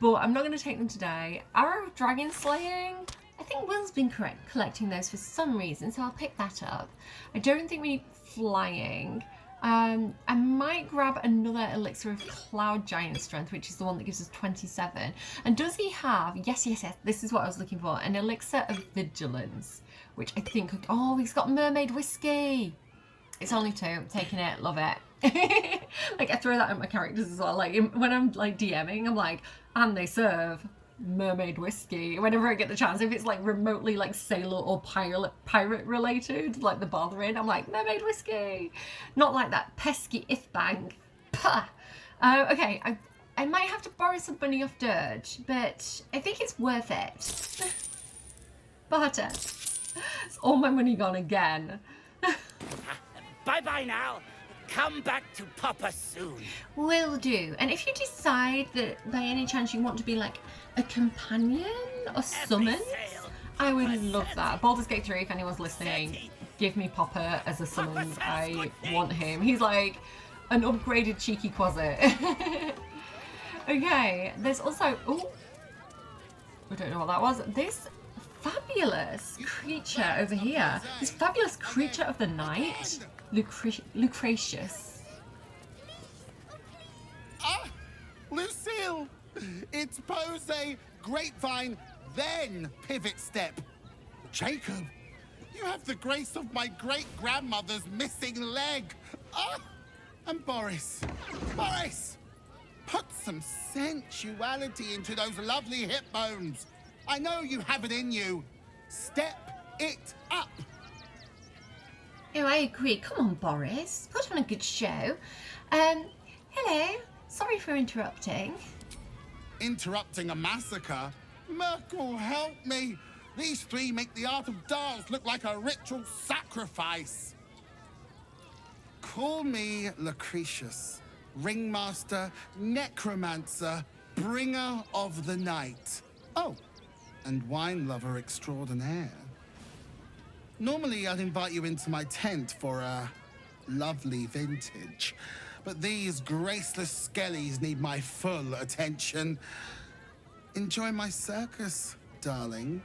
But I'm not going to take them today. Arrow of Dragon Slaying. I think Will's been collecting those for some reason, so I'll pick that up. I don't think we need flying. I might grab another elixir of Cloud Giant Strength, which is the one that gives us 27. And does he have, yes, this is what I was looking for, an elixir of Vigilance, which I think, oh, he's got Mermaid Whiskey. It's only 2, I'm taking it, love it. Like, I throw that at my characters as well. Like, when I'm, like, DMing, I'm like, and they serve Mermaid Whiskey whenever I get the chance. If it's like remotely like sailor or pirate related, like the Bothering, I'm like, Mermaid Whiskey, not like that pesky Ifbang. Okay, I might have to borrow some money off Dirge, but I think it's worth it. Barter. It's all my money gone again. Bye now. Come back to Papa soon. Will do. And if you decide that by any chance you want to be like a companion or summoned, I would love that. Baldur's Gate 3, if anyone's listening, give me Papa as a summon. I want him. He's like an upgraded cheeky Quasit. Okay, there's also, oh, I don't know what that was. This fabulous creature over here. This fabulous creature of the night. Lucretius. Ah, Lucille! It's pose, grapevine, then pivot step. Jacob, you have the grace of my great-grandmother's missing leg. Ah, and Boris, put some sensuality into those lovely hip bones. I know you have it in you. Step it up. Oh, I agree. Come on, Boris. Put on a good show. Hello. Sorry for interrupting. Interrupting a massacre? Merkel, help me. These 3 make the art of dance look like a ritual sacrifice. Call me Lucretius, ringmaster, necromancer, bringer of the night. Oh, and wine lover extraordinaire. Normally, I'd invite you into my tent for a lovely vintage, but these graceless skellies need my full attention. Enjoy my circus, darling.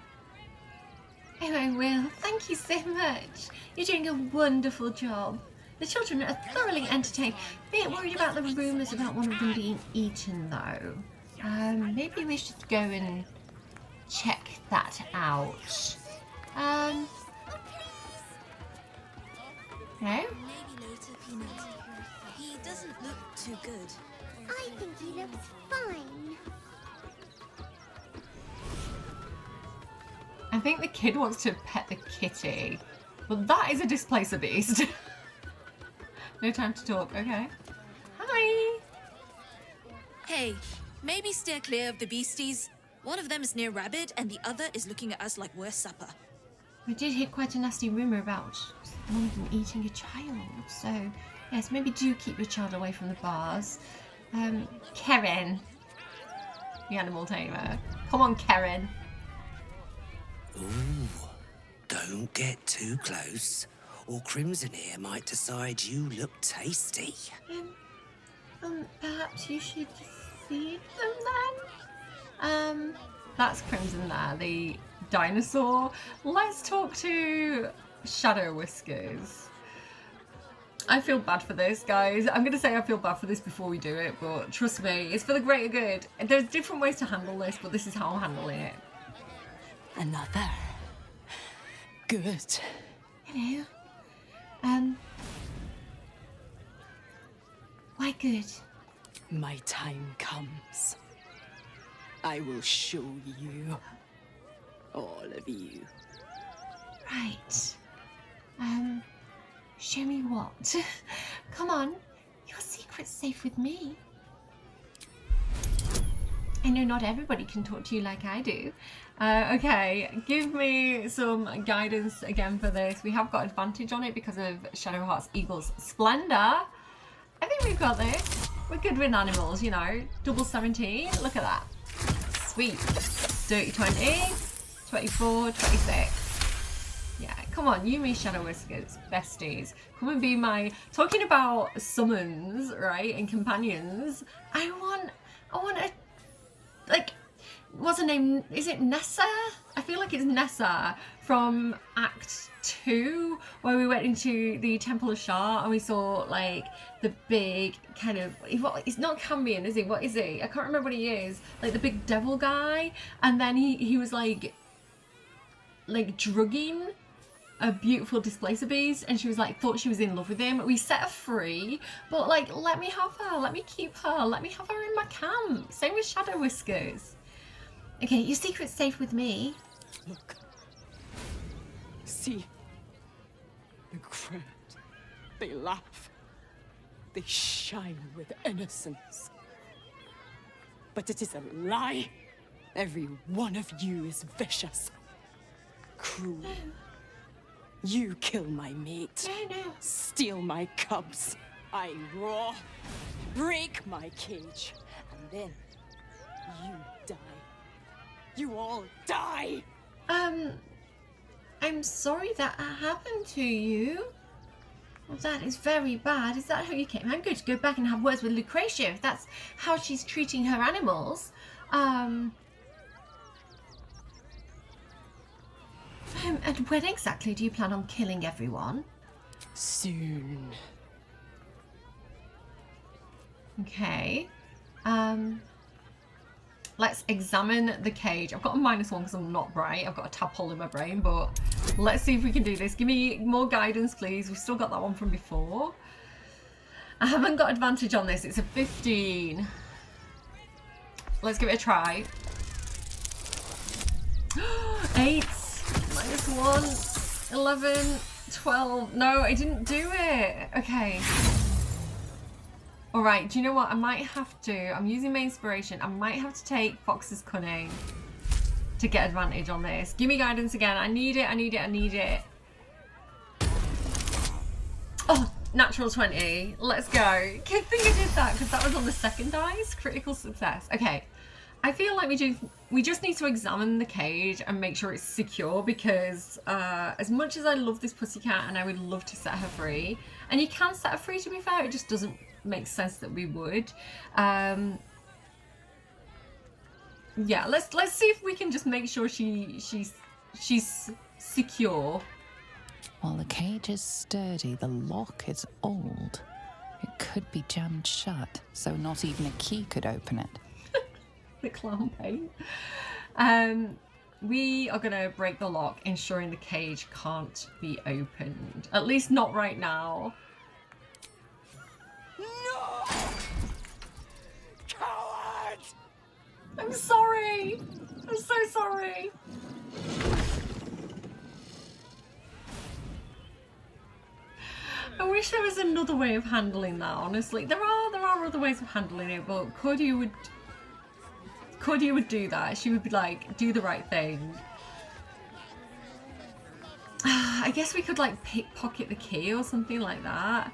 Oh, I will. Thank you so much. You're doing a wonderful job. The children are thoroughly entertained. Bit worried about the rumours about one of them being eaten, though. Maybe we should go and check that out. No? Maybe later, Peanut. He doesn't look too good. I think he looks fine. I think the kid wants to pet the kitty. Well, that is a displacer beast. No time to talk, okay. Hi! Hey, maybe steer clear of the beasties. One of them is near Rabbit, and the other is looking at us like we're supper. I did hear quite a nasty rumour about one of them eating a child, so yes, maybe do keep your child away from the bars. Karen, the animal tamer. Come on, Karen. Ooh, don't get too close, or Crimson here might decide you look tasty. Perhaps you should feed them then? That's Crimson there, the dinosaur. Let's talk to Shadow Whiskers. I feel bad for this, guys. I'm going to say I feel bad for this before we do it, but trust me, it's for the greater good. There's different ways to handle this, but this is how I'm handling it. Another. Good. Hello. Why good? My time comes. I will show you. All of you. Right. Show me what? Come on. Your secret's safe with me. I know not everybody can talk to you like I do. Okay, give me some guidance again for this. We have got advantage on it because of Shadowheart's Eagle's Splendor. I think we've got this. We're good with animals, you know. Double 17. Look at that. Sweet. Dirty 20. 24, 26. Yeah, come on, you, me, Shadow Whiskers, besties. Come and be my... Talking about summons, right, and companions. I want a... Like, what's her name? Is it Nessa? I feel like it's Nessa from Act 2, where we went into the Temple of Shah and we saw, like, the big kind of... It's not Cambion, is he? What is he? I can't remember what he is. Like, the big devil guy. And then he was, like drugging a beautiful displacer beast, and she was like, thought she was in love with him. We set her free, but like, let me have her, let me keep her, let me have her in my camp. Same with Shadow Whiskers. Okay, your secret's safe with me. Look. See. The crowd. They laugh. They shine with innocence. But it is a lie. Every one of you is vicious. Cruel. No. You kill my mate. No. Steal my cubs. I roar. Break my cage. And then you die. You all die. I'm sorry that happened to you. Well, that is very bad. Is that how you came? I'm going to go back and have words with Lucretia if that's how she's treating her animals. And when exactly do you plan on killing everyone? Soon. Okay. Let's examine the cage. I've got a -1 because I'm not bright. I've got a tadpole in my brain, but let's see if we can do this. Give me more guidance, please. We've still got that one from before. I haven't got advantage on this. It's a 15. Let's give it a try. 8. -1. 11. 12. No, I didn't do it. Okay. Alright, do you know what? I might have to. I'm using my inspiration. I might have to take Fox's Cunning to get advantage on this. Give me guidance again. I need it. I need it. I need it. Oh, natural 20. Let's go. Good thing I did that because that was on the second dice. Critical success. Okay. I feel like we just need to examine the cage and make sure it's secure because as much as I love this pussycat and I would love to set her free, and you can set her free to be fair, it just doesn't make sense that we would. Yeah, let's see if we can just make sure she's secure. While the cage is sturdy, the lock is old. It could be jammed shut, so not even a key could open it. The clown paint. we are going to break the lock, ensuring the cage can't be opened. At least not right now. No! Coward! I'm sorry. I'm so sorry. I wish there was another way of handling that, honestly. There are other ways of handling it, but Cordia would do that. She would be like, do the right thing. I guess we could like pickpocket the key or something like that.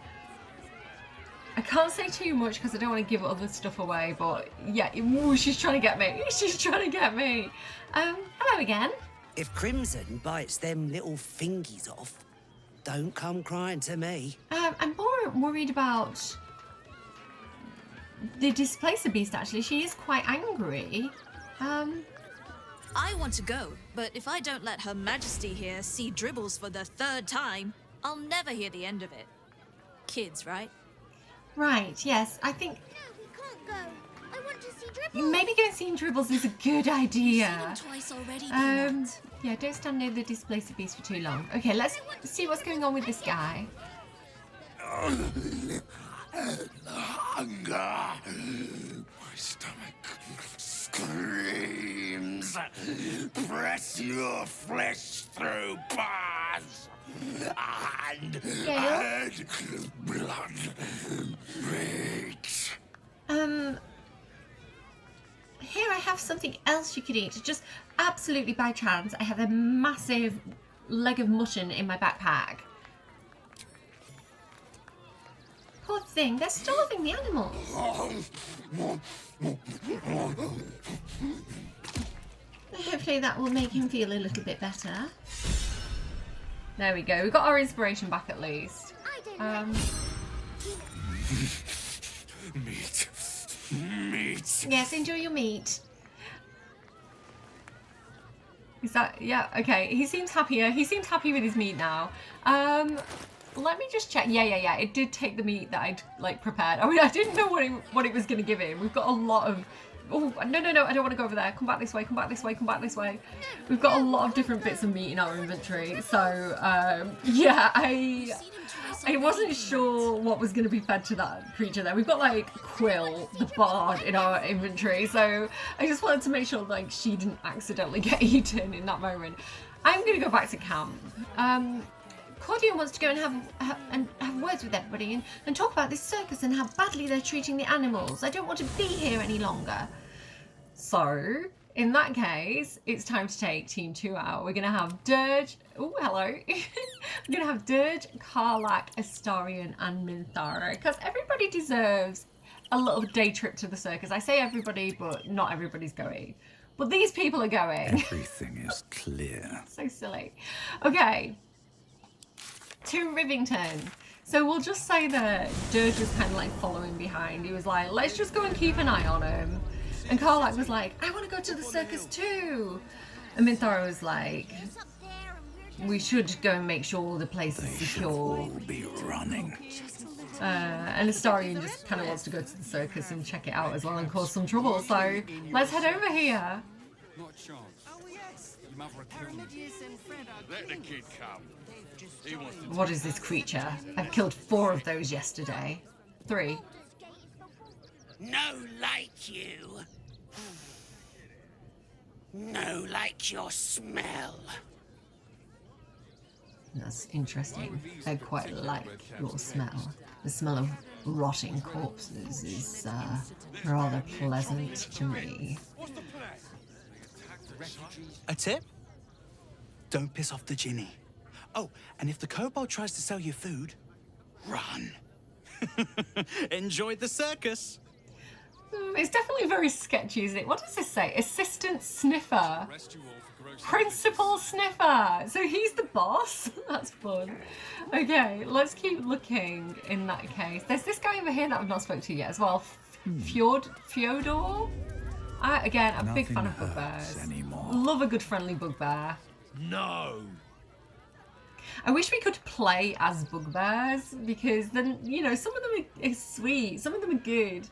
I can't say too much because I don't want to give other stuff away, but yeah, ooh, she's trying to get me. She's trying to get me. Hello again. If Crimson bites them little fingies off, don't come crying to me. I'm more worried about the Displacer Beast, actually. She is quite angry. I want to go, but if I don't let Her Majesty here see Dribbles for the 3rd time, I'll never hear the end of it. Kids, right? Right, yes. I think No, we can't go. I want to see Dribbles. maybe going seeing Dribbles is a good idea. I've seen him twice already, Yeah, don't stand near the Displacer Beast for too long. Okay, let's see what's going on with this guy. Hunger. My stomach screams. Press your flesh through bars. And blood breaks. Here I have something else you could eat. Just absolutely by chance, I have a massive leg of mutton in my backpack. Poor thing, they're starving the animals. Hopefully that will make him feel a little bit better. There we go, we got our inspiration back at least. Meat. Meat. Yes, enjoy your meat. Is that, yeah, okay. He seems happier. He seems happy with his meat now. Let me just check. Yeah. It did take the meat that I'd like prepared. I mean, I didn't know what it was going to give him. We've got a lot of. Oh no! I don't want to go over there. Come back this way. Come back this way. Come back this way. We've got a lot of different bits of meat in our inventory. So yeah, I wasn't sure what was going to be fed to that creature there. We've got like Quill, the bard, in our inventory. So I just wanted to make sure like she didn't accidentally get eaten in that moment. I'm going to go back to camp. Cordia wants to go and have words with everybody and talk about this circus and how badly they're treating the animals. I don't want to be here any longer. So, in that case, it's time to take Team 2 out. We're going to have Dirge. Oh, hello. We're going to have Dirge, Karlach, Astarion, and Minthara. Because everybody deserves a little day trip to the circus. I say everybody, but not everybody's going. But these people are going. Everything is clear. So silly. Okay. To Rivington. So we'll just say that Dirge was kind of like following behind. He was like, let's just go and keep an eye on him. And Karlach was like, I want to go to the circus too. And Minthara was like, we should go and make sure all the place is secure. All be running. And Astarion just kind of wants to go to the circus and check it out as well and cause some trouble. So let's head over here. Not a chance. Oh, yes. Your mother will kill me. Let the kid come. He wants to. What is this creature? I've killed 4 of those yesterday. 3. No like you. No like your smell. That's interesting. I quite like your smell. The smell of rotting corpses is rather pleasant to me. A tip? Don't piss off the Ginny. Oh, and if the kobold tries to sell you food, run. Enjoy the circus. It's definitely very sketchy, isn't it? What does this say? Assistant Sniffer. Principal Sniffer. So he's the boss? That's fun. Okay, let's keep looking in that case. There's this guy over here that I've not spoken to yet as well. Fyodor? Again, I'm a big fan of bugbears. Love a good friendly bugbear. No. I wish we could play as bugbears because then, you know, some of them are sweet, some of them are good.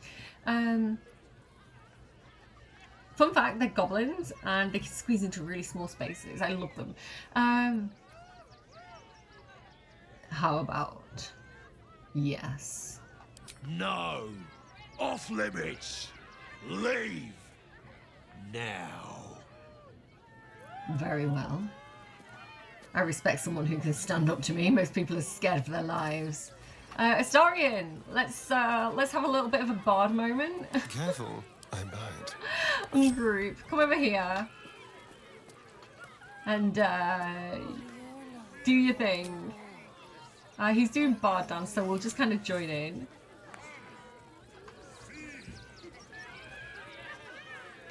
fun fact, they're goblins and they can squeeze into really small spaces. I love them. How about yes? No! Off limits! Leave! Now. Very well. I respect someone who can stand up to me. Most people are scared for their lives. Astarion, let's have a little bit of a bard moment. Careful, I bite. Group, come over here and do your thing. He's doing bard dance, so we'll just kind of join in.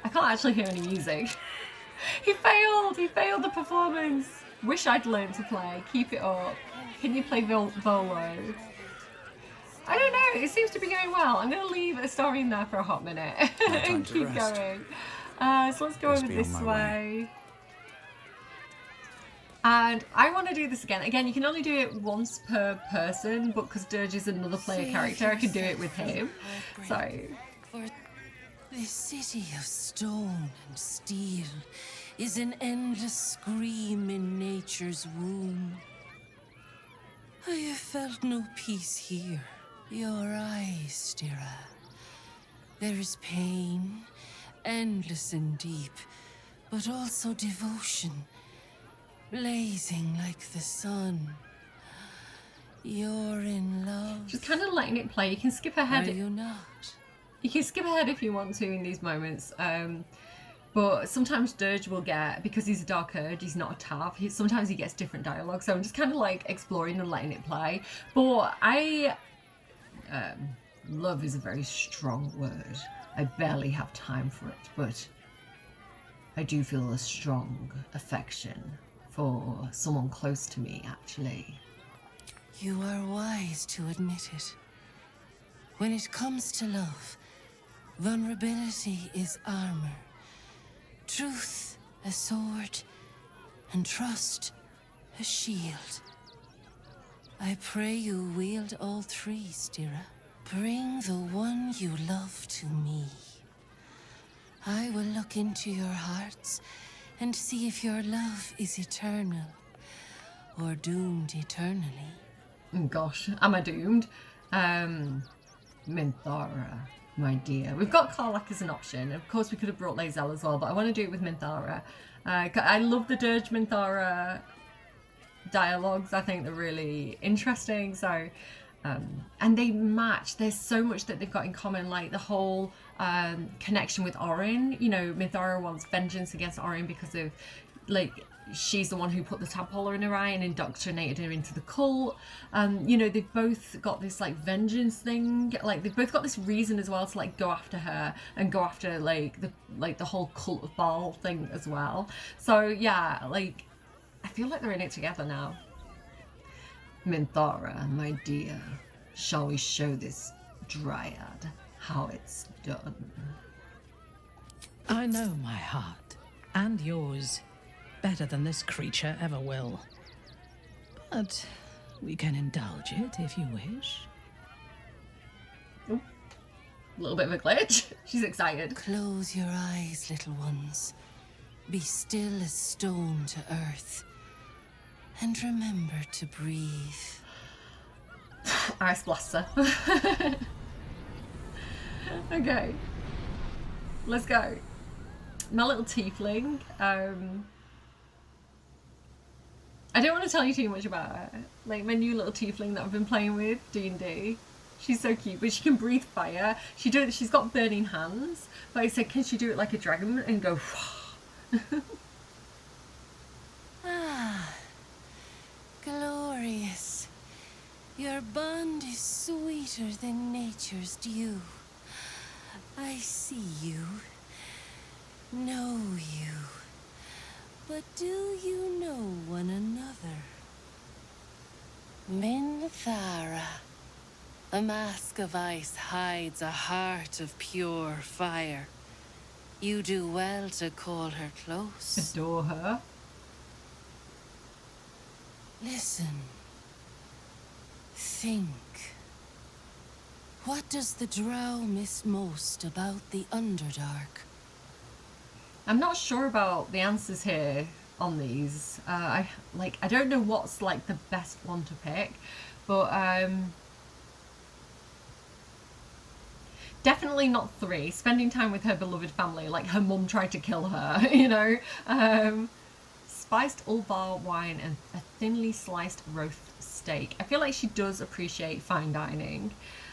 I can't actually hear any music. He failed the performance. Wish I'd learned to play. Keep it up. Can you play Volo? I don't know, it seems to be going well. I'm going to leave Astarion there for a hot minute and keep going. So let's go over this way. And I want to do this again. Again, you can only do it once per person, but because Dirge is another player character, I can do it with him. So... This city of stone and steel is an endless scream in nature's womb. I have felt no peace here. Your eyes, Stira. There is pain, endless and deep, but also devotion, blazing like the sun. You're in love. Just kind of letting it play. You can skip ahead. Are you not? You can skip ahead if you want to in these moments, but sometimes Dirge will get, because he's a Dark Urge, he's not a Tav, sometimes he gets different dialogue, so I'm just kind of like exploring and letting it play. But love is a very strong word. I barely have time for it, but I do feel a strong affection for someone close to me, actually. You are wise to admit it. When it comes to love, vulnerability is armor, truth a sword, and trust a shield. I pray you wield all three, Stira. Bring the one you love to me. I will look into your hearts and see if your love is eternal or doomed eternally. Gosh, am I doomed? Minthara, my dear. We've got Karlach as an option. Of course, we could have brought Lae'zel as well, but I want to do it with Minthara. I love the Dirge Minthara dialogues. I think they're really interesting. So, and they match. There's so much that they've got in common, like the whole connection with Orin. You know, Minthara wants vengeance against Orin because of, like, she's the one who put the tadpole in her eye and indoctrinated her into the cult. You know, they've both got this like vengeance thing. Like they've both got this reason as well to like go after her and go after like the whole cult of Baal thing as well. So yeah, like I feel like they're in it together now. Minthara, my dear, shall we show this dryad how it's done? I know my heart and yours better than this creature ever will. But we can indulge it if you wish. Oh, a little bit of a glitch. She's excited. Close your eyes, little ones. Be still as stone to earth. And remember to breathe. Ice blaster. Okay. Let's go. My little tiefling. I don't want to tell you too much about her. Like my new little tiefling that I've been playing with, D&D. She's so cute, but she can breathe fire. She's got burning hands. But I said, can she do it like a dragon and go? Ah, glorious. Your bond is sweeter than nature's dew. I see you, know you. But do you know one another? Minthara. A mask of ice hides a heart of pure fire. You do well to call her close. Adore her. Listen. Think. What does the drow miss most about the Underdark? I'm not sure about the answers here on these. I don't know what's like the best one to pick, but definitely not 3. Spending time with her beloved family, like her mum tried to kill her, you know. Spiced Ulvar wine and a thinly sliced roast steak. I feel like she does appreciate fine dining.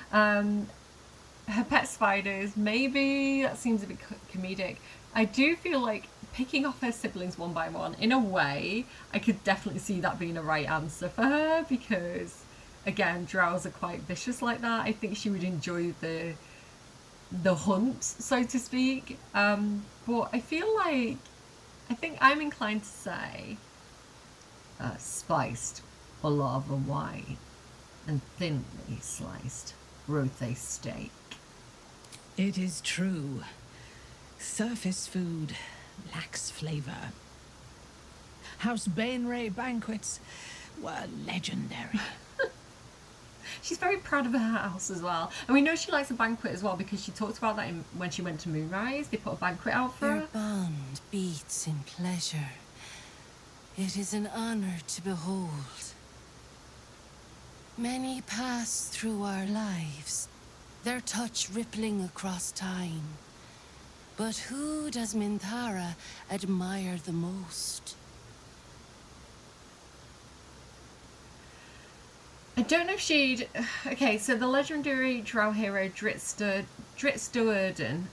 Her pet spiders, maybe that seems a bit comedic. I do feel like picking off her siblings one by one, in a way, I could definitely see that being a right answer for her, because again, drows are quite vicious like that. I think she would enjoy the hunt, so to speak. But I feel like, I think I'm inclined to say spiced Ulvar wine and thinly sliced roast steak. It is true. Surface food lacks flavour. House Bainray banquets were legendary. She's very proud of her house as well. And we know she likes a banquet as well, because she talked about that when she went to Moonrise. They put a banquet out for her. Their bond beats in pleasure. It is an honour to behold. Many pass through our lives, their touch rippling across time. But who does Minthara admire the most? I don't know if she'd... Okay, so the legendary drow hero Dritstuarden,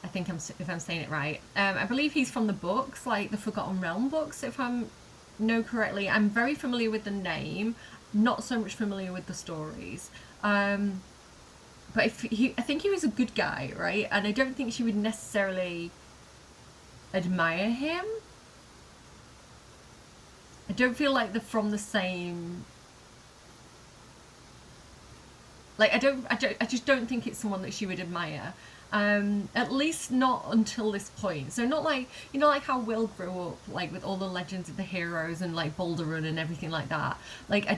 I think if I'm saying it right. I believe he's from the books, like the Forgotten Realm books, if I know correctly. I'm very familiar with the name, not so much familiar with the stories. But I think he was a good guy, right? And I don't think she would necessarily admire him. I don't feel like they're from the same... Like, I just don't think it's someone that she would admire. At least not until this point. So not like, you know, like how Will grew up, like, with all the legends of the heroes and, like, Baldur and everything like that. Like, I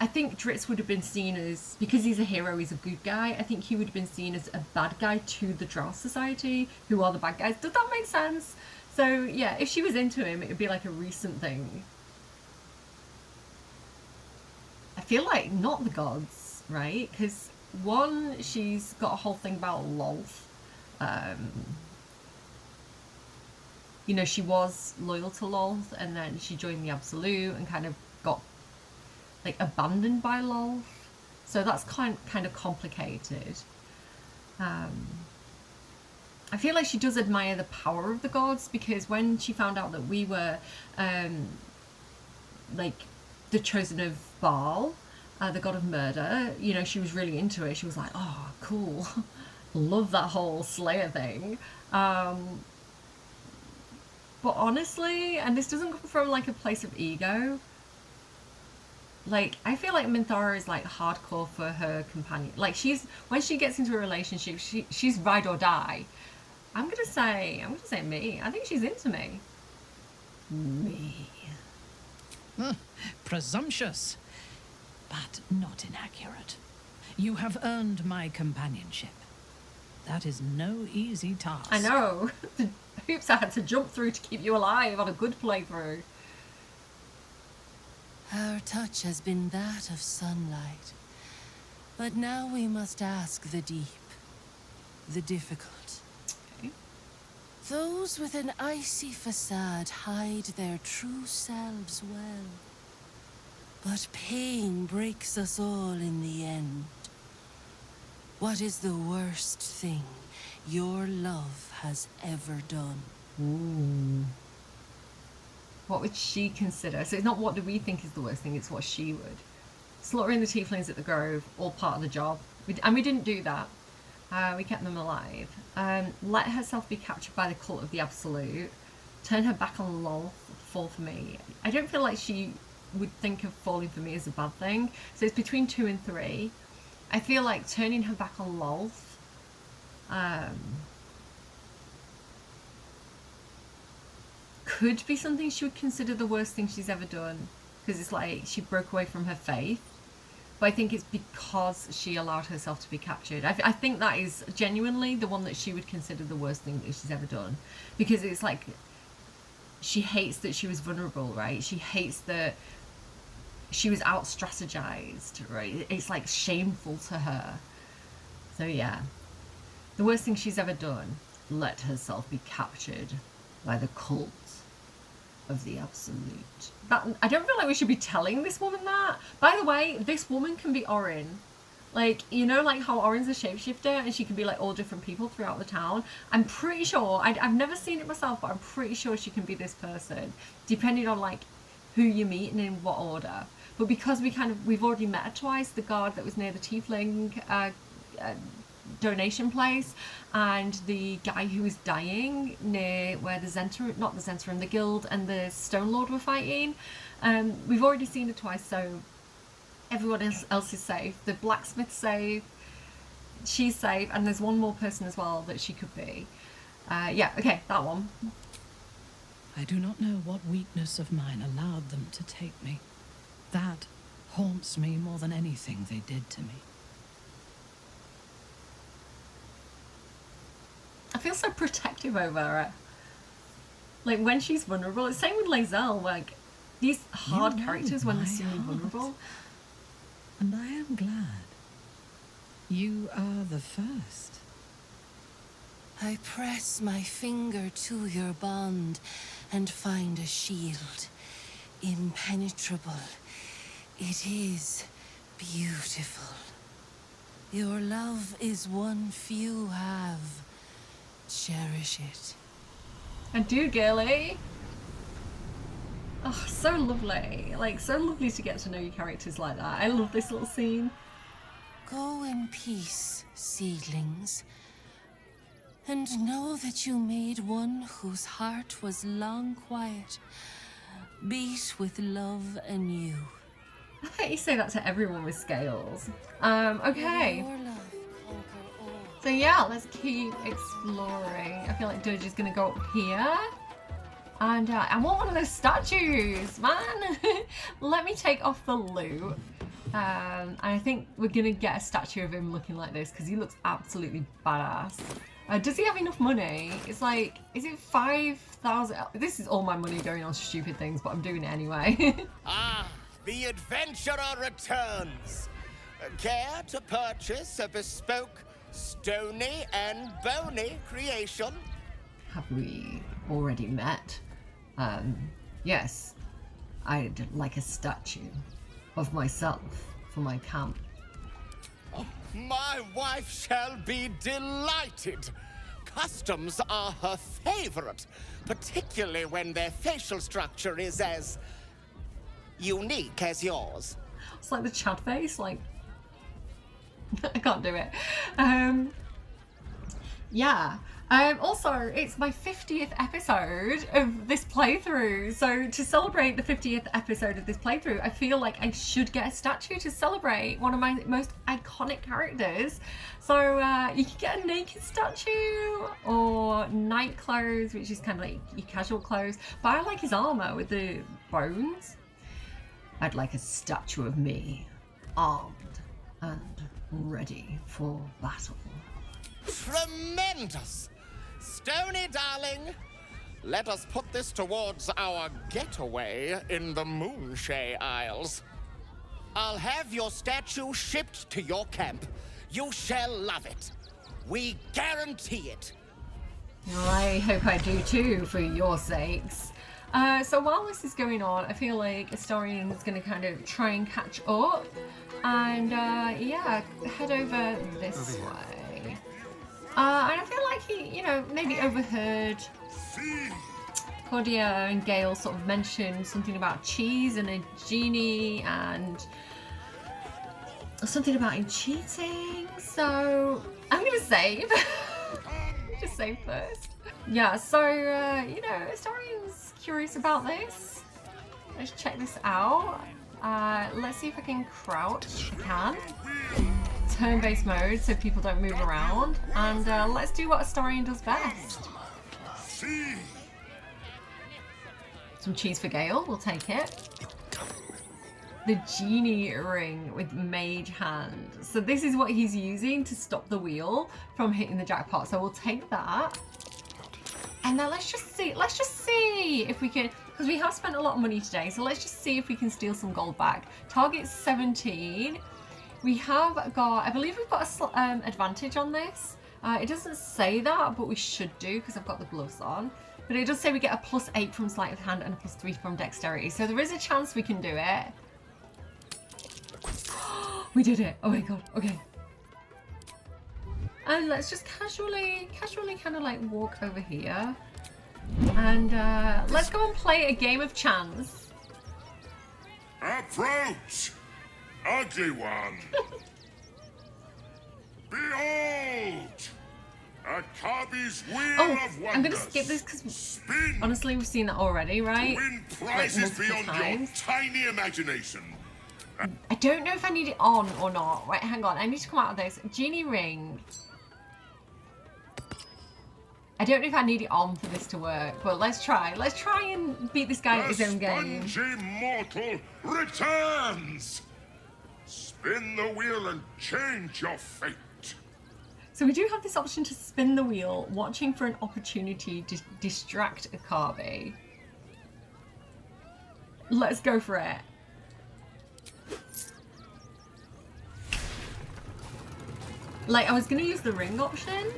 think Dritz would have been seen as, because he's a hero, he's a good guy, I think he would have been seen as a bad guy to the Drow Society, who are the bad guys. Does that make sense? So, yeah, if she was into him, it would be, like, a recent thing. I feel like not the gods. Right, because one, she's got a whole thing about Lolth. You know, she was loyal to Lolth, and then she joined the Absolute and kind of got like abandoned by Lolth. So that's kind of complicated. I feel like she does admire the power of the gods, because when she found out that we were like the chosen of Baal, the god of murder, you know, she was really into it. She was like, oh, cool. Love that whole Slayer thing. But honestly, and this doesn't come from like a place of ego, like, I feel like Minthara is like hardcore for her companion. Like, when she gets into a relationship, she's ride or die. I'm gonna say me. I think she's into me. Me. Presumptuous, but not inaccurate. You have earned my companionship. That is no easy task. I know. The hoops I had to jump through to keep you alive on a good playthrough. Our touch has been that of sunlight, but now we must ask the deep, the difficult. Okay. Those with an icy facade hide their true selves well. But pain breaks us all in the end. What is the worst thing your love has ever done? Ooh. What would she consider? So it's not what do we think is the worst thing, it's what she would. Slaughtering the tieflings at the Grove, all part of the job. And we didn't do that. We kept them alive. Let herself be captured by the cult of the Absolute. Turn her back on Lolth, fall for me. I don't feel like she would think of falling for me as a bad thing. So it's between 2 and 3. I feel like turning her back on Lolth could be something she would consider the worst thing she's ever done, because it's like she broke away from her faith. But I think it's because she allowed herself to be captured. I think that is genuinely the one that she would consider the worst thing that she's ever done, because it's like she hates that she was vulnerable, right? She hates that she was out strategized, right? It's like shameful to her. So yeah, the worst thing she's ever done, let herself be captured by the cult of the absolute. I don't feel like we should be telling this woman that. By the way, this woman can be Orin. Like, you know, like how Orin's a shapeshifter and she can be like all different people throughout the town. I'm pretty sure, I've never seen it myself, but I'm pretty sure she can be this person, depending on like who you meet and in what order. But because we've already met her twice, the guard that was near the tiefling donation place, and the guy who was dying near where the Zentrum, the guild and the Stone Lord were fighting. We've already seen her twice, so everyone else is safe. The blacksmith's safe, she's safe, and there's one more person as well that she could be. Yeah, okay, that one. I do not know what weakness of mine allowed them to take me. That haunts me more than anything they did to me. I feel so protective over her. Like when she's vulnerable, it's the same with Lae'zel, like these hard characters when they're suddenly vulnerable. And I am glad. You are the first. I press my finger to your bond and find a shield. Impenetrable. It is beautiful. Your love is one few have. Cherish it. I do, girly. Oh, so lovely. Like, so lovely to get to know your characters like that. I love this little scene. Go in peace, seedlings. And know that you made one whose heart was long quiet, beat with love anew. I bet you say that to everyone with scales. Okay. So yeah, let's keep exploring. I feel like Doja's gonna go up here. And I want one of those statues, man. Let me take off the loot. And I think we're gonna get a statue of him looking like this because he looks absolutely badass. Does he have enough money? It's like, is it 5,000? This is all my money going on stupid things, but I'm doing it anyway. Ah, the adventurer returns. Care to purchase a bespoke stony and bony creation? Have we already met? Yes. I'd like a statue of myself for my camp. Oh, my wife shall be delighted. Customs are her favorite, particularly when their facial structure is as unique as yours. It's like the Chad face, like I can't do it. Yeah. Also, it's my 50th episode of this playthrough. So to celebrate the 50th episode of this playthrough, I feel like I should get a statue to celebrate one of my most iconic characters. So you can get a naked statue or night clothes, which is kind of like your casual clothes. But I like his armor with the bones. I'd like a statue of me, armed and ready for battle. Tremendous! Stony, darling, let us put this towards our getaway in the Moonshade Isles. I'll have your statue shipped to your camp. You shall love it. We guarantee it. I hope I do too, for your sakes. So while this is going on, I feel like Astorian is going to kind of try and catch up. And yeah, head over this way. And I feel like he, you know, maybe overheard Cordia and Gale sort of mention something about cheese and a genie and something about him cheating. So I'm going to save. Just save first. Yeah, so, you know, Astorian's curious about this. Let's check this out. Let's see if I can crouch. I can. Turn-based mode so people don't move around. And let's do what Astorian does best. Some cheese for Gale, we'll take it. The genie ring with mage hand. So this is what he's using to stop the wheel from hitting the jackpot. So we'll take that. And now let's just see if we can, because we have spent a lot of money today, so let's just see if we can steal some gold back. Target 17. We have got, I believe we've got a advantage on this. It doesn't say that, but we should do because I've got the gloves on. But it does say we get a +8 from sleight of hand and a +3 from dexterity. So there is a chance we can do it. We did it. Oh my god. Okay. And let's just casually kind of like walk over here. And let's go and play a game of chance. Approach, ugly one. Behold, Akabi's wheel of wonders. I'm gonna skip this because honestly we've seen that already, right? Win prizes like beyond your tiny imagination. I don't know if I need it on or not. Wait, hang on. I need to come out of this. Genie ring. I don't know if I need it on for this to work, but let's try. Let's try and beat this guy at his own game. Spongy mortal returns. Spin the wheel and change your fate. So we do have this option to spin the wheel, watching for an opportunity to distract Akabi. Let's go for it. Like, I was going to use the ring option,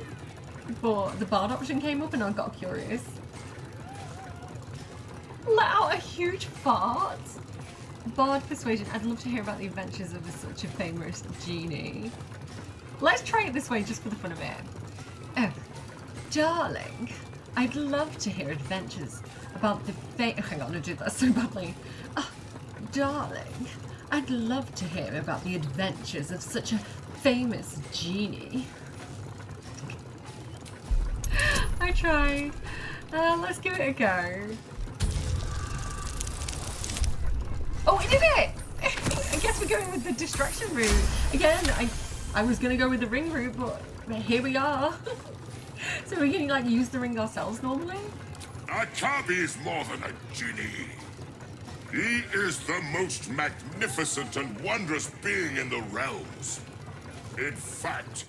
but the bard option came up and I got curious. Let out a huge fart. Bard persuasion. I'd love to hear about the adventures of such a famous genie. Let's try it this way just for the fun of it. Oh, darling, I'd love to hear adventures about the hang on, I did that so badly. Oh, darling, I'd love to hear about the adventures of such a famous genie. I tried. Let's give it a go. Oh, we did it! I guess we're going with the distraction route. Again, I was going to go with the ring route, but here we are. So we can, like, use the ring ourselves normally? Akabi is more than a genie. He is the most magnificent and wondrous being in the realms. In fact,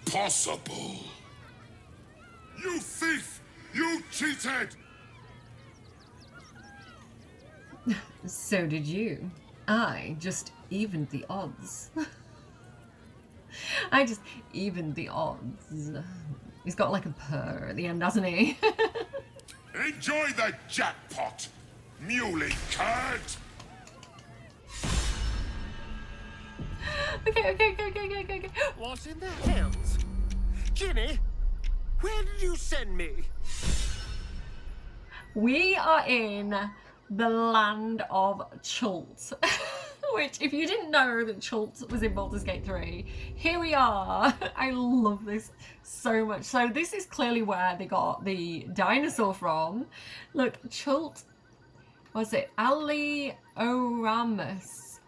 impossible. You thief! You cheated! So did you. I just evened the odds. I just evened the odds. He's got like a purr at the end, hasn't he? Enjoy the jackpot, muley card! Okay. What in the hells? Ginny, where did you send me? We are in the land of Chult. Which, if you didn't know that Chult was in Baldur's Gate 3, here we are. I love this so much. So this is clearly where they got the dinosaur from. Look, Chult, was it Aloija?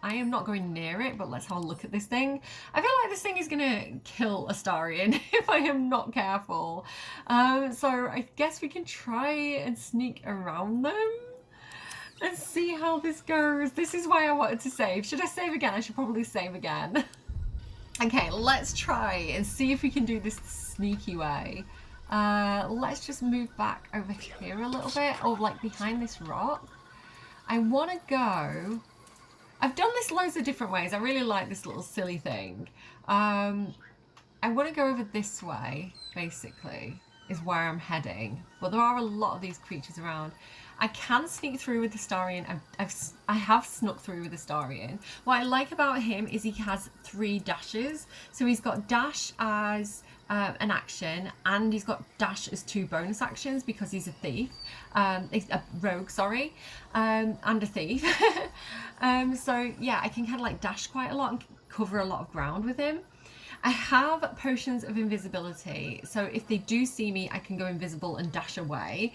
I am not going near it, but let's have a look at this thing. I feel like this thing is gonna kill Astarion if I am not careful. So I guess we can try and sneak around them and see how this goes. This is why I wanted to save. Should I save again? I should probably save again. Okay, let's try and see if we can do this the sneaky way. Let's just move back over here a little bit, or like behind this rock. I want to go... I've done this loads of different ways. I really like this little silly thing. I want to go over this way, basically, is where I'm heading. But there are a lot of these creatures around. I can sneak through with the Astarion. I have snuck through with the Astarion. What I like about him is he has 3 dashes. So he's got dash as an action, and he's got dash as 2 bonus actions because he's a thief. He's a rogue, sorry, and a thief. So yeah, I can kind of like dash quite a lot and cover a lot of ground with him. I have potions of invisibility, so if they do see me, I can go invisible and dash away.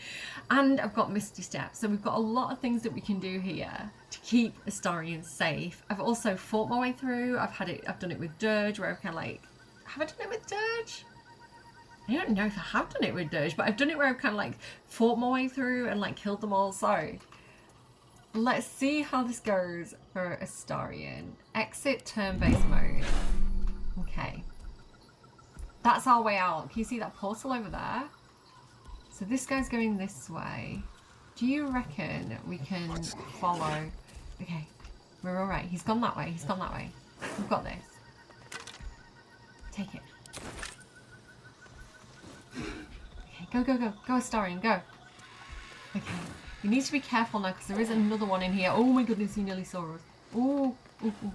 And I've got Misty Step, so we've got a lot of things that we can do here to keep Astarion safe. I've also fought my way through. I've done it with Dirge, where I've kind of like, have I done it with Dirge? I don't know if I have done it with Dirge, but I've done it where I've kind of like fought my way through and like killed them all. So let's see how this goes for Astarion. Exit turn-based mode. Okay. That's our way out. Can you see that portal over there? So this guy's going this way. Do you reckon we can follow? Okay, we're all right. He's gone that way. He's gone that way. We've got this. Take it. Okay, go, go, go. Go, Astarion, go. Okay. We need to be careful now because there is another one in here. Oh my goodness, he nearly saw us. Ooh, ooh, ooh.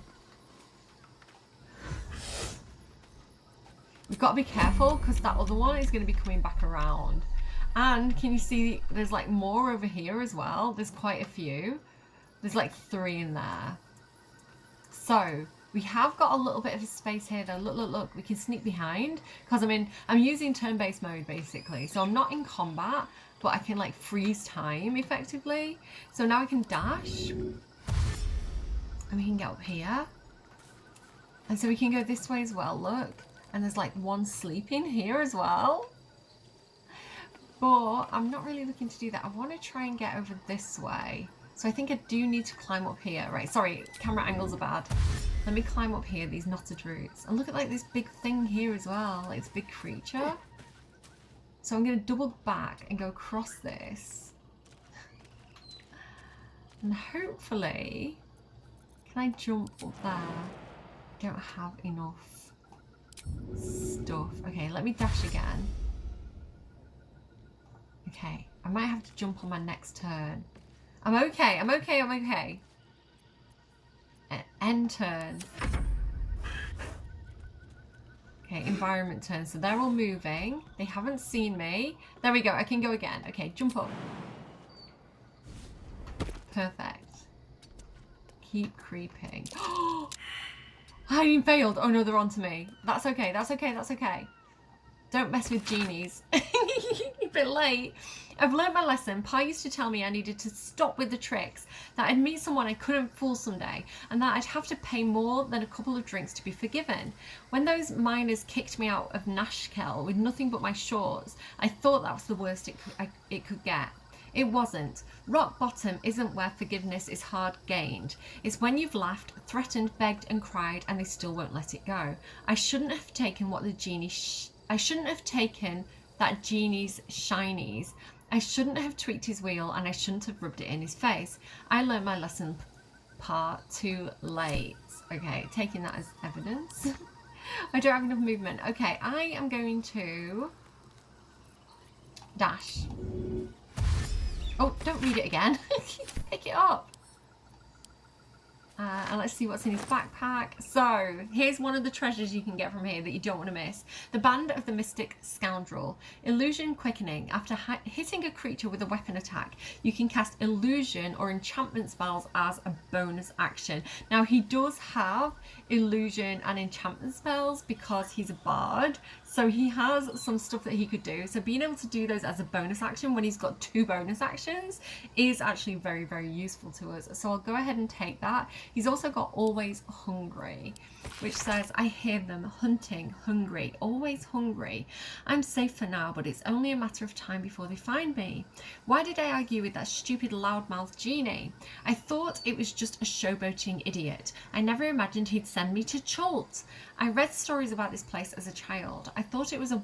We've got to be careful because that other one is going to be coming back around. And can you see there's like more over here as well? There's quite a few. There's like 3 in there. So we have got a little bit of a space here though. Look, look, look. We can sneak behind because I'm using turn-based mode basically. So I'm not in combat, but I can like freeze time effectively. So now I can dash. And we can get up here. And so we can go this way as well, look. And there's like one sleeping here as well. But I'm not really looking to do that. I want to try and get over this way. So I think I do need to climb up here. Right, sorry, camera angles are bad. Let me climb up here, these knotted roots. And look at like this big thing here as well, like this big creature. So I'm going to double back and go across this. And hopefully, can I jump up there? I don't have enough stuff. Okay, let me dash again. Okay, I might have to jump on my next turn. I'm okay, I'm okay, I'm okay. End turn. Okay, environment turn. So they're all moving. They haven't seen me. There we go, I can go again. Okay, jump up. Perfect. Keep creeping. Hiding failed. Oh no, they're onto me. That's okay, that's okay, that's okay. Don't mess with genies. A bit late. I've learned my lesson. Pa used to tell me I needed to stop with the tricks, that I'd meet someone I couldn't fool someday, and that I'd have to pay more than a couple of drinks to be forgiven. When those miners kicked me out of Nashkel with nothing but my shorts, I thought that was the worst it could get. It wasn't. Rock bottom isn't where forgiveness is hard gained. It's when you've laughed, threatened, begged and cried and they still won't let it go. I shouldn't have taken what the genie I shouldn't have taken that genie's shinies. I shouldn't have tweaked his wheel and I shouldn't have rubbed it in his face. I learned my lesson part too late. Okay, taking that as evidence. I don't have enough movement. Okay, I am going to dash. Oh, don't read it again. Pick it up. And let's see what's in his backpack. So, here's one of the treasures you can get from here that you don't want to miss. The Band of the Mystic Scoundrel. Illusion Quickening. After hitting a creature with a weapon attack, you can cast illusion or enchantment spells as a bonus action. Now, he does have illusion and enchantment spells because he's a bard. So he has some stuff that he could do. So being able to do those as a bonus action when he's got 2 bonus actions is actually very, very useful to us. So I'll go ahead and take that. He's also got Always Hungry, which says, I hear them hunting, hungry, always hungry. I'm safe for now, but it's only a matter of time before they find me. Why did I argue with that stupid loudmouth genie? I thought it was just a showboating idiot. I never imagined he'd send me to Cholt. I read stories about this place as a child. I thought it was a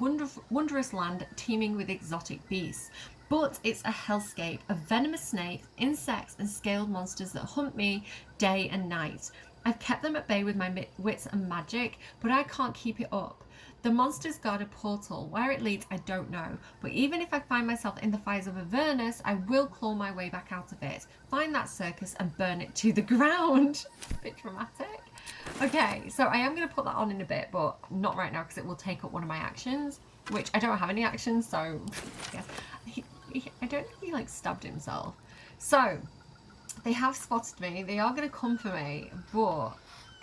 wondrous land teeming with exotic beasts. But it's a hellscape of venomous snakes, insects and scaled monsters that hunt me day and night. I've kept them at bay with my wits and magic, but I can't keep it up. The monsters guard a portal. Where it leads, I don't know. But even if I find myself in the fires of Avernus, I will claw my way back out of it. Find that circus and burn it to the ground. A bit dramatic. Okay, so I am going to put that on in a bit, but not right now because it will take up one of my actions, which I don't have any actions, so yeah. I don't think he like stabbed himself. So they have spotted me. They are going to come for me, but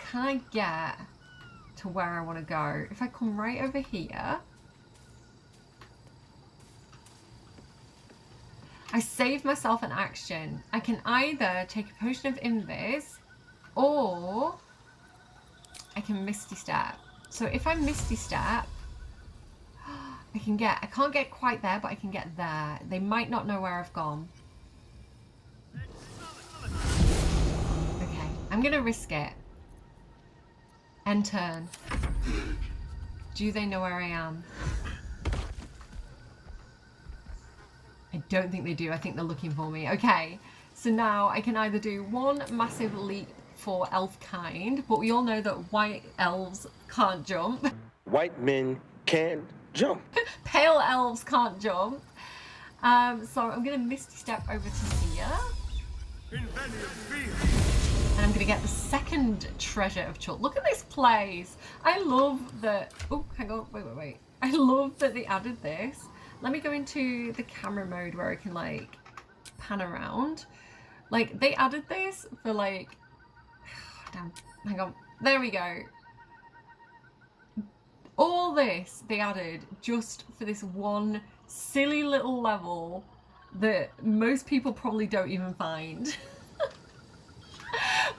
can I get to where I want to go? If I come right over here, I save myself an action. I can either take a potion of invis or I can Misty Step. So if I Misty Step, I can't get quite there, but I can get there. They might not know where I've gone. Okay, I'm gonna risk it. End turn. Do they know where I am? I don't think they do. I think they're looking for me. Okay, so now I can either do one massive leap for elf kind, but we all know that white elves can't jump. White men can't jump. Pale elves can't jump. So I'm going to Misty Step over to here. And I'm going to get the second treasure of Chult. Look at this place. I love that... Oh, hang on. Wait. I love that they added this. Let me go into the camera mode where I can, like, pan around. Like, they added this for, like... Damn. Hang on. There we go. All this they added just for this one silly little level that most people probably don't even find.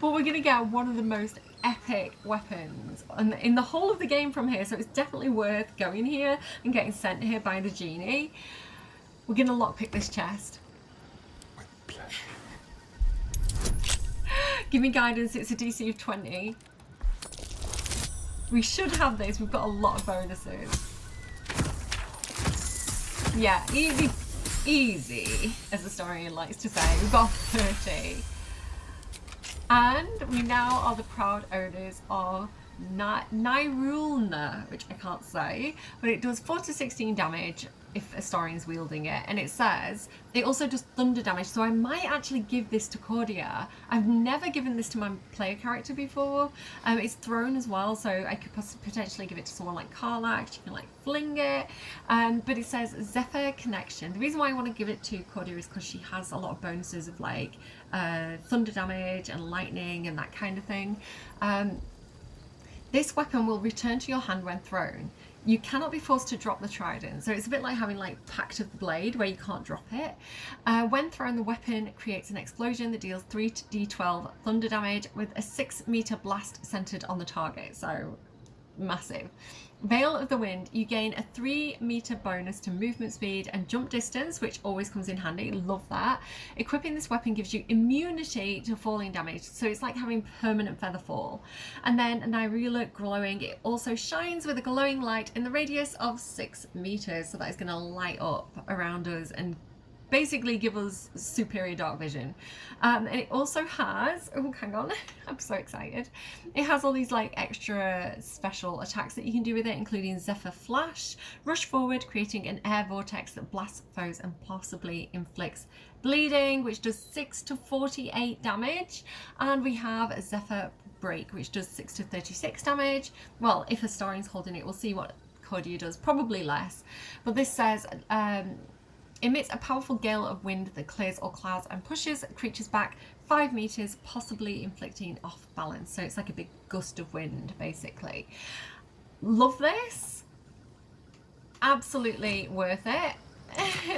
But we're going to get one of the most epic weapons in the whole of the game from here, so it's definitely worth going here and getting sent here by the genie. We're going to lockpick this chest. Give me guidance, it's a DC of 20. We should have this, we've got a lot of bonuses. Yeah, easy, as the historian likes to say. We've got 30. And we now are the proud owners of Nyrulna, which I can't say, but it does 4 to 16 damage if Astorian's wielding it, and it says it also does thunder damage, so I might actually give this to Cordia. I've never given this to my player character before. It's thrown as well, so I could potentially give it to someone like Karlach. You can like fling it, but it says Zephyr Connection. The reason why I want to give it to Cordia is because she has a lot of bonuses of like thunder damage and lightning and that kind of thing. This weapon will return to your hand when thrown. You cannot be forced to drop the trident, so it's a bit like having like Pact of the Blade where you can't drop it. When thrown, the weapon creates an explosion that deals 3d12 thunder damage with a 6-meter blast centered on the target, so massive. Veil of the Wind, you gain a 3-meter bonus to movement speed and jump distance, which always comes in handy. Love that. Equipping this weapon gives you immunity to falling damage, so it's like having permanent feather fall. And then Nyrula Glowing, it also shines with a glowing light in the radius of 6 meters, so that is going to light up around us and basically give us superior dark vision. And it also has, oh hang on, I'm so excited, it has all these like extra special attacks that you can do with it, including Zephyr Flash, Rush Forward, creating an air vortex that blasts foes and possibly inflicts bleeding, which does 6 to 48 damage, and we have a Zephyr Break, which does 6 to 36 damage. Well, if Astorian's holding it, we'll see what Cordia does, probably less, but this says emits a powerful gale of wind that clears all clouds and pushes creatures back 5 meters, possibly inflicting off balance. So it's like a big gust of wind, basically. Love this. Absolutely worth it.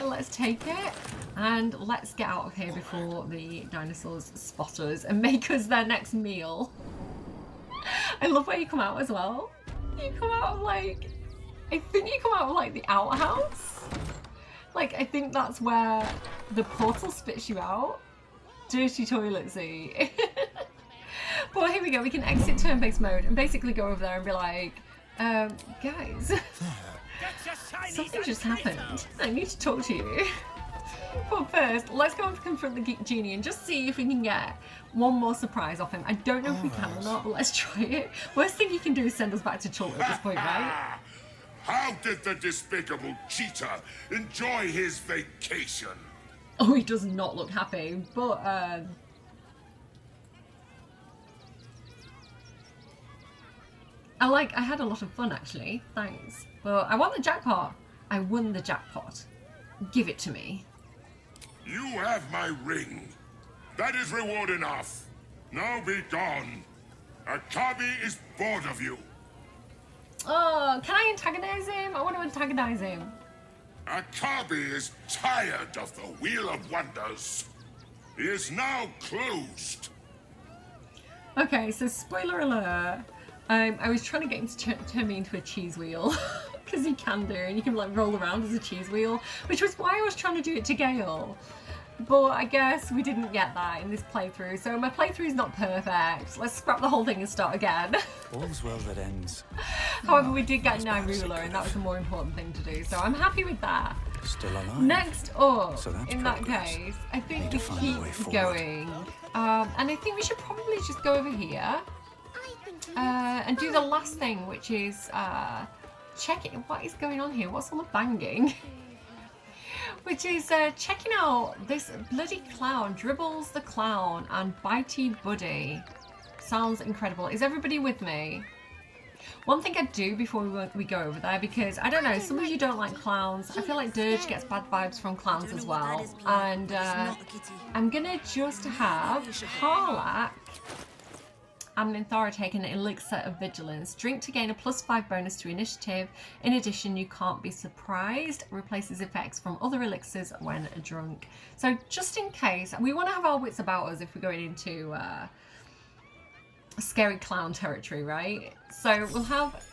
Let's take it and let's get out of here before the dinosaurs spot us and make us their next meal. I love where you come out as well. You come out of like, I think you come out of like the outhouse. Like, I think that's where the portal spits you out. Dirty toilet-y. But here we go, we can exit turn-based mode and basically go over there and be like, guys, something just happened. I need to talk to you. But first, let's go and confront the genie and just see if we can get one more surprise off him. I don't know if we can or not, but let's try it. Worst thing you can do is send us back to Chult at this point, right? How did the despicable cheater enjoy his vacation? Oh, he does not look happy, but I had a lot of fun actually, thanks. But I want the jackpot. I won the jackpot. Give it to me. You have my ring. That is reward enough. Now be gone. Akabi is bored of you. Oh, can I antagonize him? I want to antagonize him. Akabi is tired of the Wheel of Wonders. He is now closed. Okay, so spoiler alert. I was trying to get him to turn me into a cheese wheel. Because he can do, and you can like roll around as a cheese wheel. Which was why I was trying to do it to Gale. But I guess we didn't get that in this playthrough, so my playthrough is not perfect. Let's scrap the whole thing and start again. All's well that ends. However, we did get no ruler, and that was the more important thing to do, so I'm happy with that. Still alive. Next up, So that's in that progress. case, I think Need we to find a way keep forward. going. And I think we should probably just go over here and do the last thing, which is check it. What is going on here? What's all the banging? Which is checking out this bloody clown, Dribbles the Clown and Bitey Buddy. Sounds incredible. Is everybody with me? One thing I do before we go over there, because I don't know, some of you don't like clowns. I feel like Dirge gets bad vibes from clowns as well. And I'm gonna just have Harlack and Minthara take an elixir of vigilance. Drink to gain a +5 bonus to initiative. In addition, you can't be surprised. Replaces effects from other elixirs when drunk. So just in case, we want to have our wits about us if we're going into scary clown territory, right? So we'll have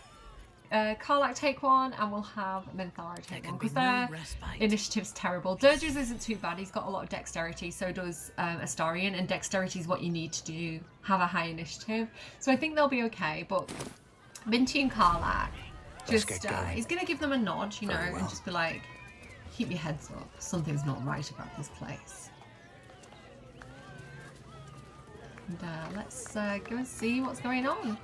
Karlak take one, and we'll have Minthara take one, because their initiative's terrible. Dirge's isn't too bad, he's got a lot of dexterity, so does Astarion, and dexterity is what you need to do, have a high initiative. So I think they'll be okay, but Minty and Karlak, just, he's going to give them a nod, you know, and just be like, keep your heads up, something's not right about this place. And let's go and see what's going on.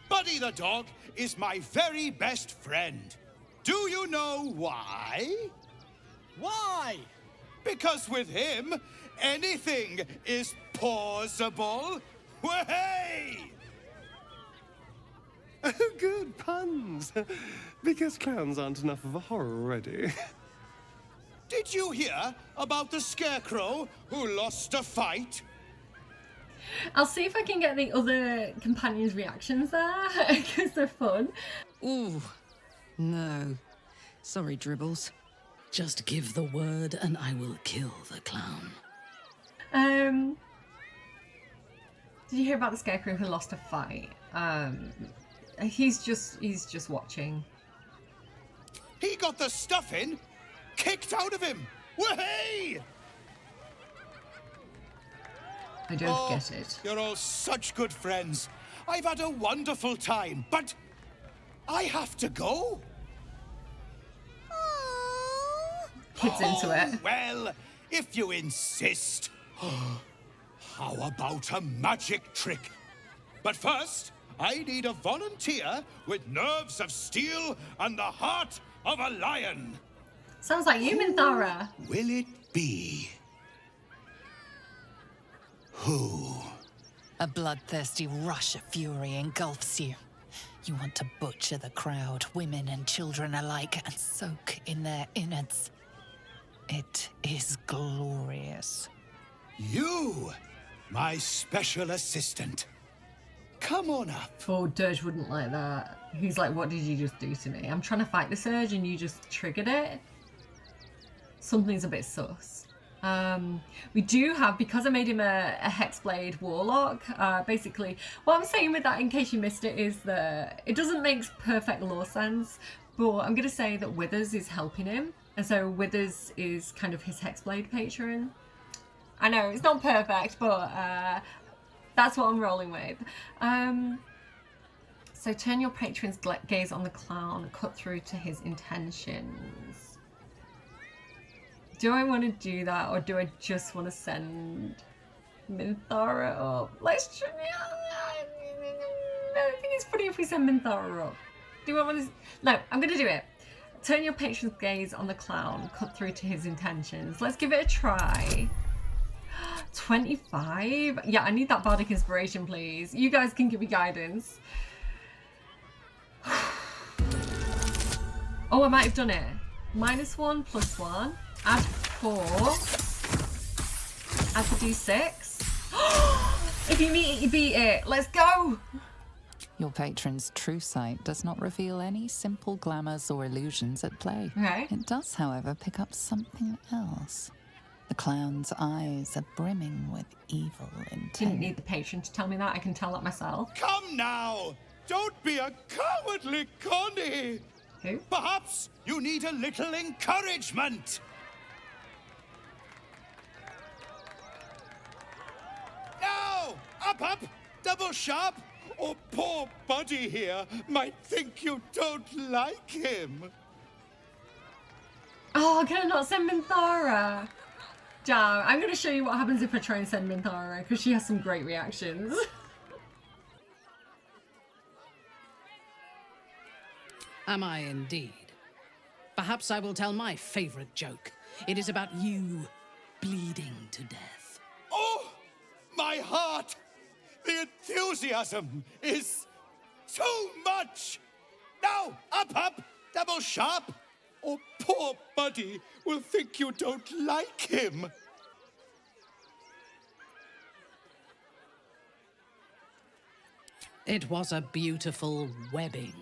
Buddy the dog is my very best friend. Do you know why? Why? Because with him, anything is possible. Way! Oh, good puns. Because clowns aren't enough of a horror already. Did you hear about the scarecrow who lost a fight? I'll see if I can get the other companions' reactions there, because they're fun. Ooh, no. Sorry, Dribbles. Just give the word and I will kill the clown. Did you hear about the scarecrow who lost a fight? He's just watching. He got the stuffing kicked out of him. Way! I don't get it. You're all such good friends. I've had a wonderful time, but I have to go. Kid's into it. Well, if you insist. How about a magic trick? But first, I need a volunteer with nerves of steel and the heart of a lion. Sounds like you, Minthara. Will it be? Who? A bloodthirsty rush of fury engulfs you. You want to butcher the crowd, women and children alike, and soak in their innards. It is glorious. You, my special assistant. Come on up. Oh, Dirge wouldn't like that. He's like, what did you just do to me? I'm trying to fight this urge and you just triggered it. Something's a bit sus. We do have, because I made him a Hexblade Warlock, basically, what I'm saying with that, in case you missed it, is that it doesn't make perfect lore sense, but I'm going to say that Withers is helping him, and so Withers is kind of his Hexblade patron. I know, it's not perfect, but that's what I'm rolling with. So turn your patron's gaze on the clown, cut through to his intentions. Do I want to do that, or do I just want to send Minthara up? Let's try. I think it's funny if we send Minthara up. Do I want to? No, I'm going to do it. Turn your patron's gaze on the clown, cut through to his intentions. Let's give it a try. 25? Yeah, I need that bardic inspiration, please. You guys can give me guidance. Oh, I might have done it. -1, +1. Add 4. Add the d6. If you meet it, you beat it. Let's go! Your patron's true sight does not reveal any simple glamours or illusions at play. Okay. It does, however, pick up something else. The clown's eyes are brimming with evil intent. Didn't need the patron to tell me that. I can tell that myself. Come now! don't be a cowardly Connie. Who? Perhaps you need a little encouragement. Now, up, double sharp, or poor Buddy here might think you don't like him. Oh, can I not send Minthara? Damn, I'm going to show you what happens if I try and send Minthara, because she has some great reactions. Am I indeed? Perhaps I will tell my favorite joke. It is about you bleeding to death. Oh, my heart! The enthusiasm is too much! Now, up, double sharp, or poor Buddy will think you don't like him. It was a beautiful webbing.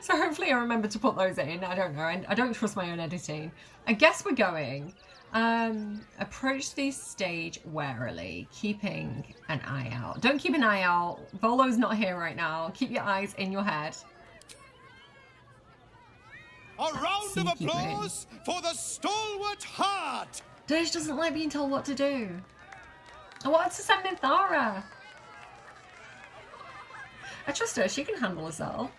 So hopefully I remember to put those in. I don't know. I don't trust my own editing. I guess we're going. Approach the stage warily, keeping an eye out. Don't keep an eye out. Volo's not here right now. Keep your eyes in your head. A round of applause for the stalwart heart! Dej doesn't like being told what to do. I wanted to send Minthara. I trust her. She can handle herself.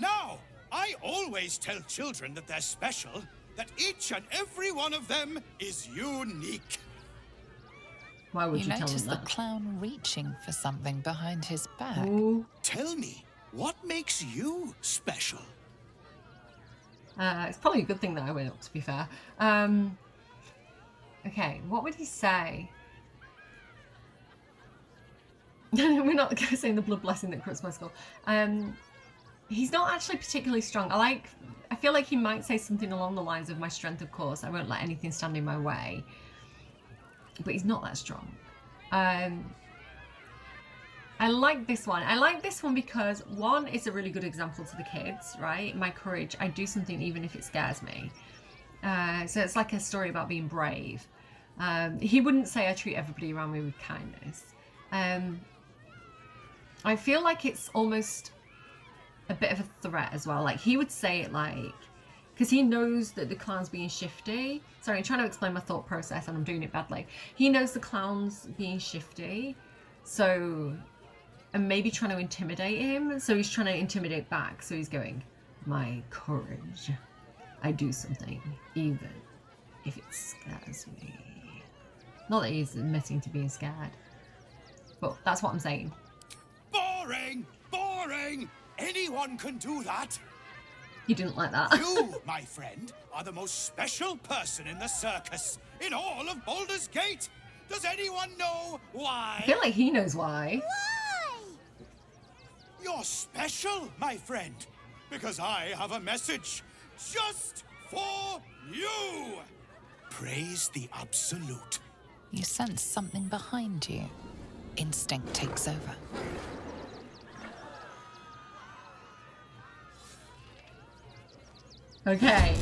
Now, I always tell children that they're special, that each and every one of them is unique. Why would you tell notice them the that? clown reaching for something behind his back. Ooh. Tell me, what makes you special? It's probably a good thing that I will, to be fair. Okay, what would he say? We're not saying the blood blessing that corrupts my skull. He's not actually particularly strong. I feel like he might say something along the lines of my strength, of course. I won't let anything stand in my way. But he's not that strong. I like this one. I like this one because, one, it's a really good example to the kids, right? My courage. I do something even if it scares me. So it's like a story about being brave. He wouldn't say I treat everybody around me with kindness. I feel like it's almost a bit of a threat as well. Like, he would say it like, because he knows that the clown's being shifty. Sorry, I'm trying to explain my thought process and I'm doing it badly. He knows the clown's being shifty, so, and maybe trying to intimidate him. So he's trying to intimidate back. So he's going, my courage. I do something, even if it scares me. Not that he's admitting to being scared, but that's what I'm saying. Boring! Boring! Anyone can do that. He didn't like that. You, my friend, are the most special person in the circus, in all of Baldur's Gate. Does anyone know why? I feel like he knows why. Why? You're special, my friend, because I have a message just for you. Praise the Absolute. You sense something behind you. Instinct takes over. Okay.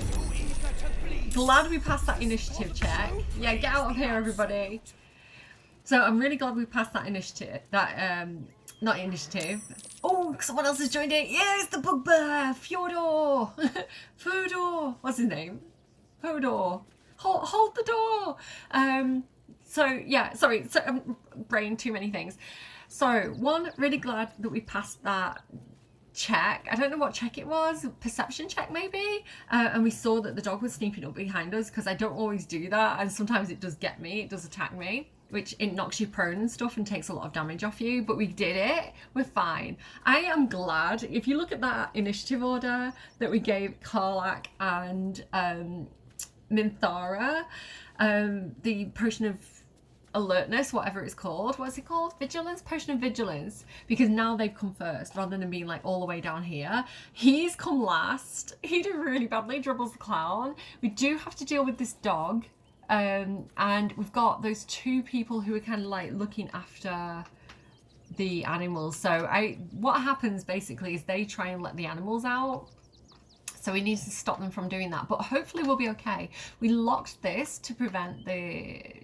Glad we passed that initiative check. Yeah, get out of here, everybody. So I'm really glad we passed that initiative. That, not initiative. Oh, someone else has joined it. Yeah, it's the bugbear. Fyodor. Fodor. What's his name? Fodor. Hold the door. So, yeah, sorry. So, brain, too many things. So, one, really glad that we passed that check. I don't know what check it was. Perception check, maybe? And we saw that the dog was sneaking up behind us, because I don't always do that. And sometimes it does get me. It does attack me, which it knocks you prone and stuff and takes a lot of damage off you. But we did it. We're fine. I am glad. If you look at that initiative order that we gave Karlach and Minthara, the potion of alertness, whatever it's called. What's it called? Vigilance? Potion of vigilance. Because now they've come first, rather than being like all the way down here. He's come last. He did really badly, Dribbles the clown. We do have to deal with this dog. And we've got those two people who are kind of like looking after the animals. So what happens basically is they try and let the animals out. So we need to stop them from doing that, but hopefully we'll be okay. We locked this to prevent the...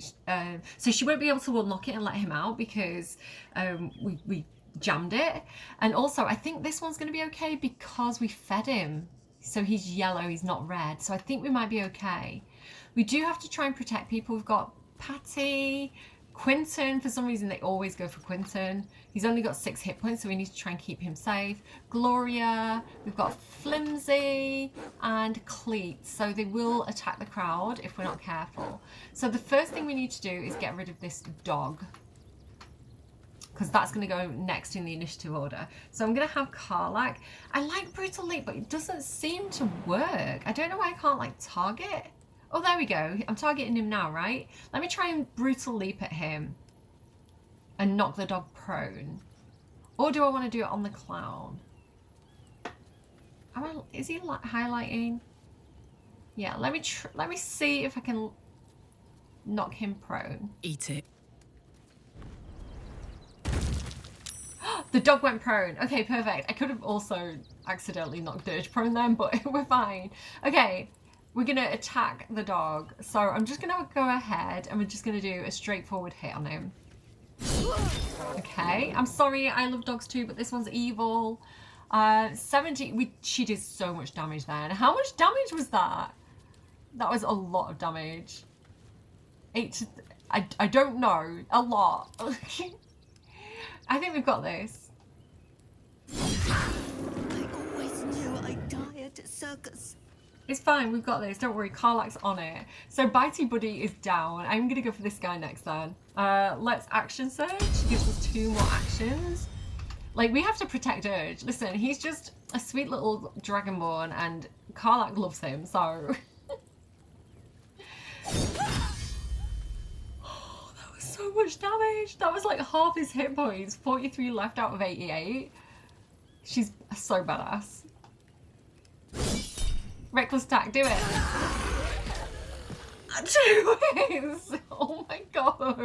so she won't be able to unlock it and let him out because we jammed it. And also, I think this one's going to be okay because we fed him. So he's yellow, he's not red. So I think we might be okay. We do have to try and protect people. We've got Patty, Quinton. For some reason, they always go for Quinton. He's only got 6 hit points, so we need to try and keep him safe. Gloria, we've got Flimsy and Cleat. So they will attack the crowd if we're not careful. So the first thing we need to do is get rid of this dog, because that's going to go next in the initiative order. So I'm going to have Karlach. I like Brutal Leap, but it doesn't seem to work. I don't know why I can't, like, target. Oh, there we go. I'm targeting him now, right? Let me try and Brutal Leap at him and knock the dog prone. Or do I want to do it on the clown? Is he highlighting? Yeah, let me see if I can knock him prone. Eat it. The dog went prone. Okay, perfect. I could have also accidentally knocked Dirge prone then, but we're fine. Okay, we're going to attack the dog. So I'm just going to go ahead and we're just going to do a straightforward hit on him. Okay, I'm sorry, I love dogs too, but this one's evil. 70, she did so much damage then. How much damage was that? That was a lot of damage. 8 to, I don't know, a lot. I think we've got this. I always knew I'd die at a circus. It's fine, we've got this. Don't worry, Karlach's on it. So Bitey Buddy is down. I'm going to go for this guy next then. Let's action surge. Gives us 2 more actions. Like, we have to protect Urge. Listen, he's just a sweet little dragonborn and Karlach loves him, so... Oh, that was so much damage. That was like half his hit points. 43 left out of 88. She's so badass. Reckless attack, do it. Do it. Oh my god.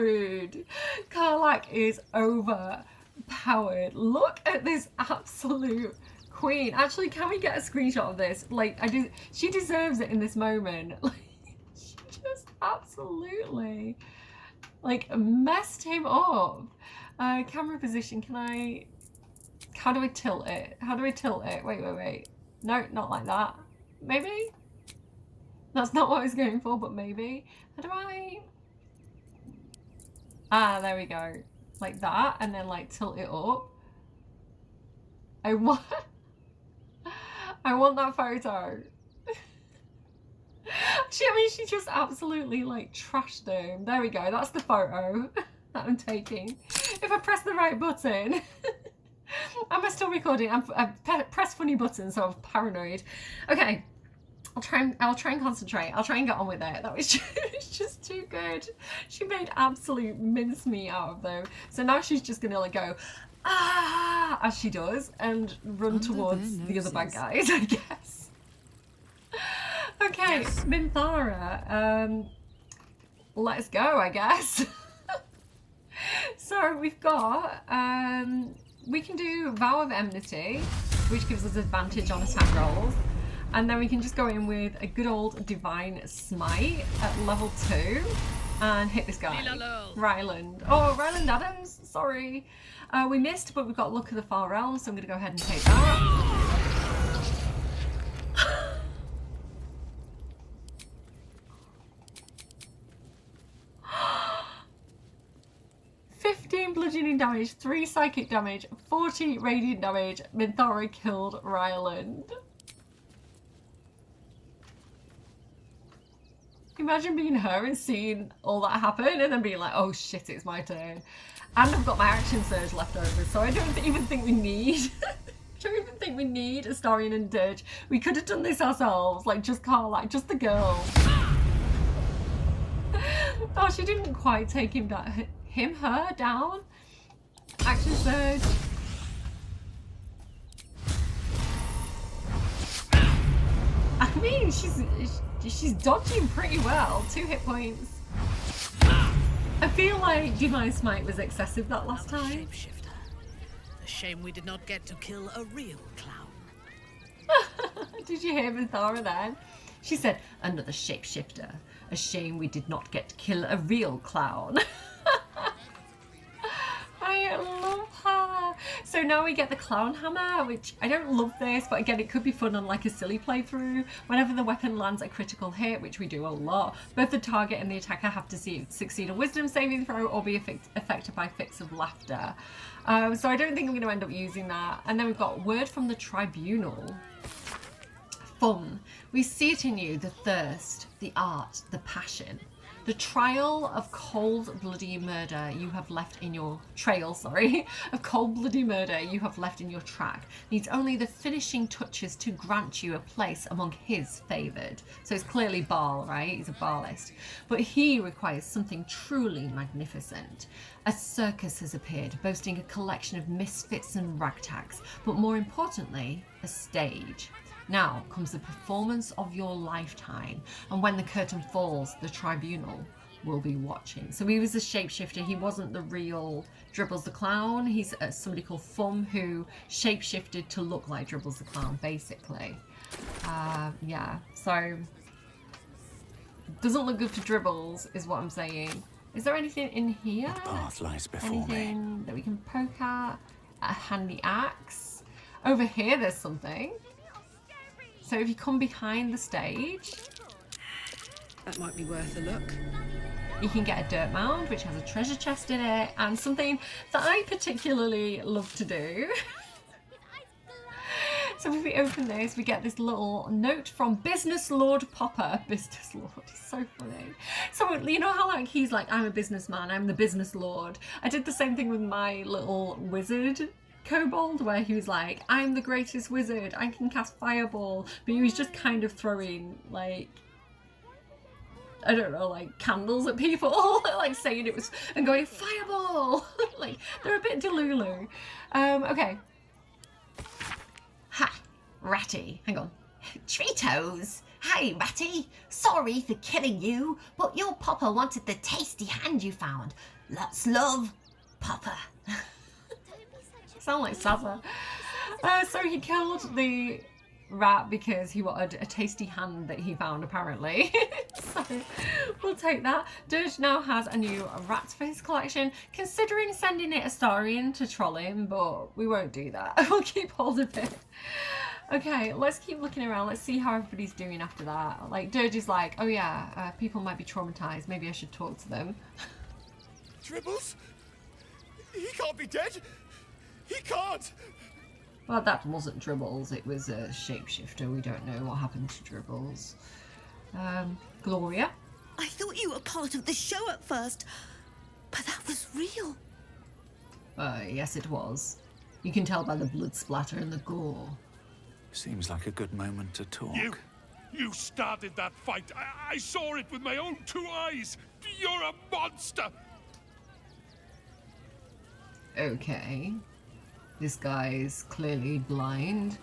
Karlach is overpowered. Look at this absolute queen. Actually, can we get a screenshot of this? Like, she deserves it in this moment. Like, she just absolutely, like, messed him up. Camera position, how do I tilt it? How do I tilt it? Wait. No, not like that. Maybe? That's not what I was going for, but maybe. How do I... Ah, there we go. Like that, and then like tilt it up. I want that photo. She just absolutely like trashed him. There we go, that's the photo that I'm taking. If I press the right button. Am I still recording? I've pressed funny buttons, so I'm paranoid. Okay, I'll try and concentrate. I'll try and get on with it. That was just too good. She made absolute mincemeat out of them. So now she's just gonna like go, ah, as she does, and run towards the other bad guys, I guess. Okay, yes. Minthara, let's go, I guess. So we've got, we can do Vow of Enmity, which gives us advantage on attack rolls. And then we can just go in with a good old Divine Smite at level 2 and hit this guy. Ryland. Oh, Ryland Adams, sorry. We missed, but we've got Luck of the Far Realm, so I'm going to go ahead and take that. 15 bludgeoning damage, 3 psychic damage, 40 radiant damage. Minthara killed Ryland. Imagine being her and seeing all that happen and then being like, oh shit, it's my turn. And I've got my action surge left over, so I don't even think we need... don't even think we need Astarion and Dirge. We could have done this ourselves, like just Karlach, just the girl. Oh, she didn't quite take him down. Her down. Action surge. I mean, she's dodging pretty well. 2 hit points. I feel like Divine Smite was excessive that last time. A shame we did not get to kill a real clown. Did you hear Thara then? She said, another shapeshifter. A shame we did not get to kill a real clown. I love her. So now we get the clown hammer, which I don't love this, but again, it could be fun on like a silly playthrough. Whenever the weapon lands a critical hit, which we do a lot, both the target and the attacker have to succeed a wisdom saving throw or be affected by fits of laughter. So I don't think I'm going to end up using that. And then we've got word from the tribunal. Fun. We see it in you, the thirst, the art, the passion. The trail of cold-bloody murder you have left in your of cold-bloody murder you have left in your track needs only the finishing touches to grant you a place among his favoured. So it's clearly Baal, right? He's a Baalist. But he requires something truly magnificent. A circus has appeared, boasting a collection of misfits and ragtags, but more importantly, a stage. Now comes the performance of your lifetime, and when the curtain falls, the tribunal will be watching. So he was a shapeshifter. He wasn't the real Dribbles the Clown. He's somebody called Fum who shapeshifted to look like Dribbles the Clown, basically. Yeah, so doesn't look good for Dribbles, is what I'm saying. Is there anything in here? The path lies before anything that we can poke at? A handy axe. Over here, there's something. So if you come behind the stage, that might be worth a look. You can get a dirt mound, which has a treasure chest in it, and something that I particularly love to do. So if we open this, we get this little note from Business Lord Popper. Business Lord, he's so funny. So you know how like he's like, I'm a businessman, I'm the business lord. I did the same thing with my little wizard kobold, where he was like, I'm the greatest wizard, I can cast fireball, but he was just kind of throwing like, I don't know, like candles at people, like saying it was, and going fireball. Like they're a bit delulu. Okay. Ha, Ratty, hang on. Tritos! Hey, Ratty! Sorry for killing you, but your Popper wanted the tasty hand you found. Lots love, Popper. Sound like Sazza. So he killed the rat because he wanted a tasty hand that he found, apparently. So we'll take that. Dirge now has a new rat for his collection, considering sending it Astarion to troll him, but we won't do that. We'll keep hold of it. Okay, let's keep looking around. Let's see how everybody's doing after that. Like, Dirge is like, oh yeah, people might be traumatized. Maybe I should talk to them. Dribbles? He can't be dead! He can't! Well, that wasn't Dribbles, it was a shapeshifter. We don't know what happened to Dribbles. Gloria? I thought you were part of the show at first, but that was real. Yes it was. You can tell by the blood splatter and the gore. Seems like a good moment to talk. You started that fight. I saw it with my own 2 eyes. You're a monster. Okay. This guy's clearly blind.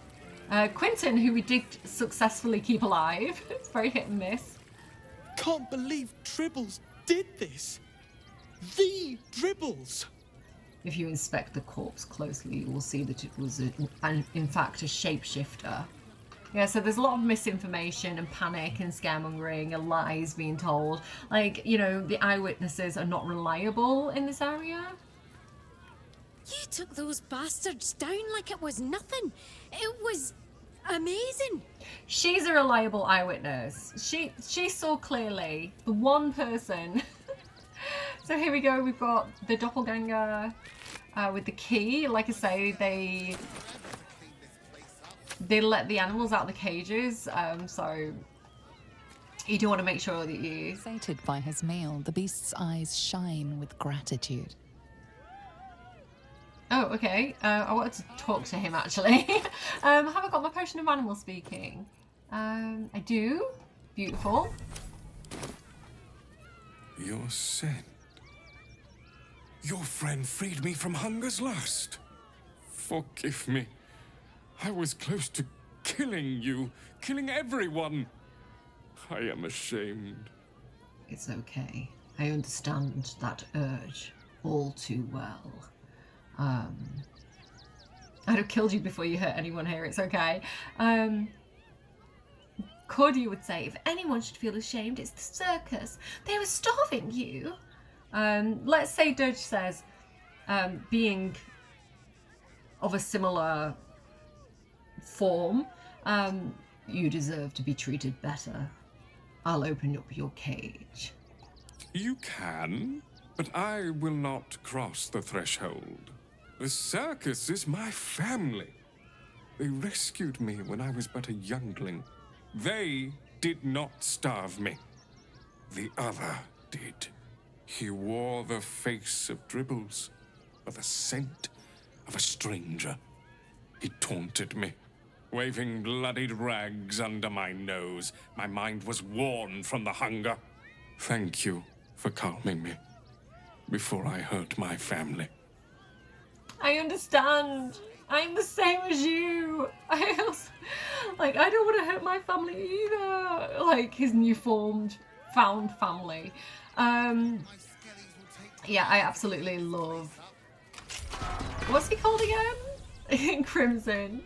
Quentin, who we did successfully keep alive. It's very hit and miss. Can't believe Dribbles did this. The Dribbles. If you inspect the corpse closely, you will see that it was, in fact, a shapeshifter. Yeah, so there's a lot of misinformation and panic and scaremongering and lies being told. Like, you know, the eyewitnesses are not reliable in this area. You took those bastards down like it was nothing. It was amazing. She's a reliable eyewitness. She saw clearly. The one person. So here we go. We've got the doppelganger with the key. Like I say, they let the animals out of the cages. So you do want to make sure that you... Sated by his meal, the beast's eyes shine with gratitude. Oh, okay. I wanted to talk to him, actually. Have I got my potion of animal speaking? I do. Beautiful. Your scent. Your friend freed me from hunger's lust. Forgive me. I was close to killing you, killing everyone. I am ashamed. It's okay. I understand that urge all too well. I'd have killed you before you hurt anyone here, it's okay. could, you would say, if anyone should feel ashamed, it's the circus. They were starving you. Let's say Dodge says, being of a similar form, you deserve to be treated better. I'll open up your cage. You can, but I will not cross the threshold. The circus is my family. They rescued me when I was but a youngling. They did not starve me. The other did. He wore the face of Dribbles, or the scent of a stranger. He taunted me, waving bloodied rags under my nose. My mind was worn from the hunger. Thank you for calming me before I hurt my family. I understand. I'm the same as you. I don't want to hurt my family either. Like his found family. Yeah, I absolutely love. What's he called again? Crimson.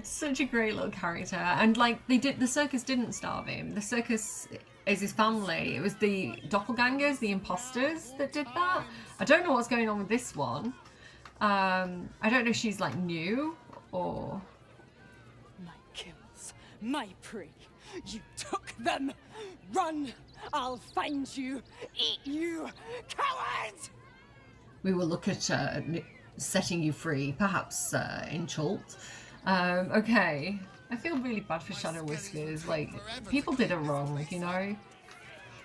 Such a great little character, and like the circus didn't starve him. The circus is his family. It was the doppelgangers, the imposters that did that. I don't know what's going on with this one. I don't know if she's like new or... My kills, my prey. You took them. Run! I'll find you. Eat you, cowards! We will look at setting you free, perhaps in Chult. Okay. I feel really bad for Shadow Whiskers. Like, people did it wrong, you know?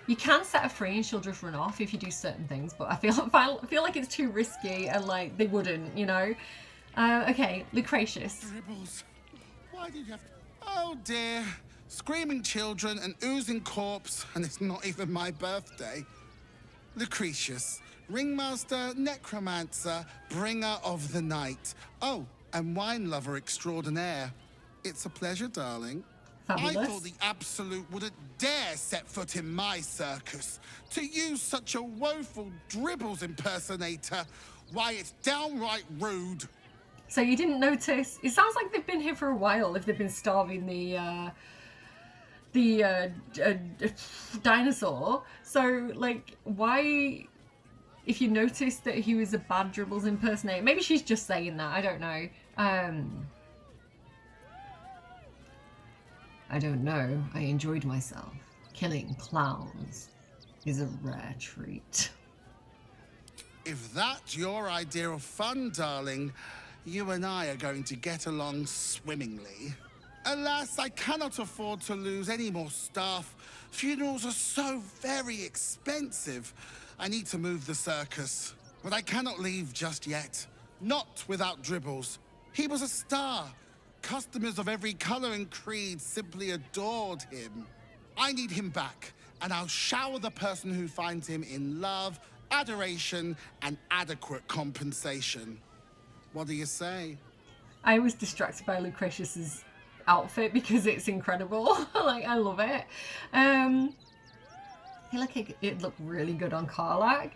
You can set her free and she'll just run off if you do certain things, but I feel like it's too risky and like they wouldn't, you know? Okay, Lucretius. Dribbles. Why did you have to... Oh dear. Screaming children, an oozing corpse, and it's not even my birthday. Lucretius, ringmaster, necromancer, bringer of the night. Oh, and wine lover extraordinaire. It's a pleasure, darling. Fabulous. I thought the Absolute wouldn't dare set foot in my circus. To use such a woeful Dribbles impersonator, why, it's downright rude. So you didn't notice? It sounds like they've been here for a while if they've been starving the dinosaur. So, like, why... If you noticed that he was a bad Dribbles impersonator... Maybe she's just saying that, I don't know. I don't know. I enjoyed myself. Killing clowns is a rare treat. If that's your idea of fun, darling, you and I are going to get along swimmingly. Alas, I cannot afford to lose any more staff. Funerals are so very expensive. I need to move the circus, but I cannot leave just yet. Not without Dribbles. He was a star. Customers of every color and creed simply adored him. I need him back, and I'll shower the person who finds him in love, adoration, and adequate compensation. What do you say? I was distracted by Lucretius's outfit because it's incredible. Like, I love it. I feel like it looked really good on Karlach.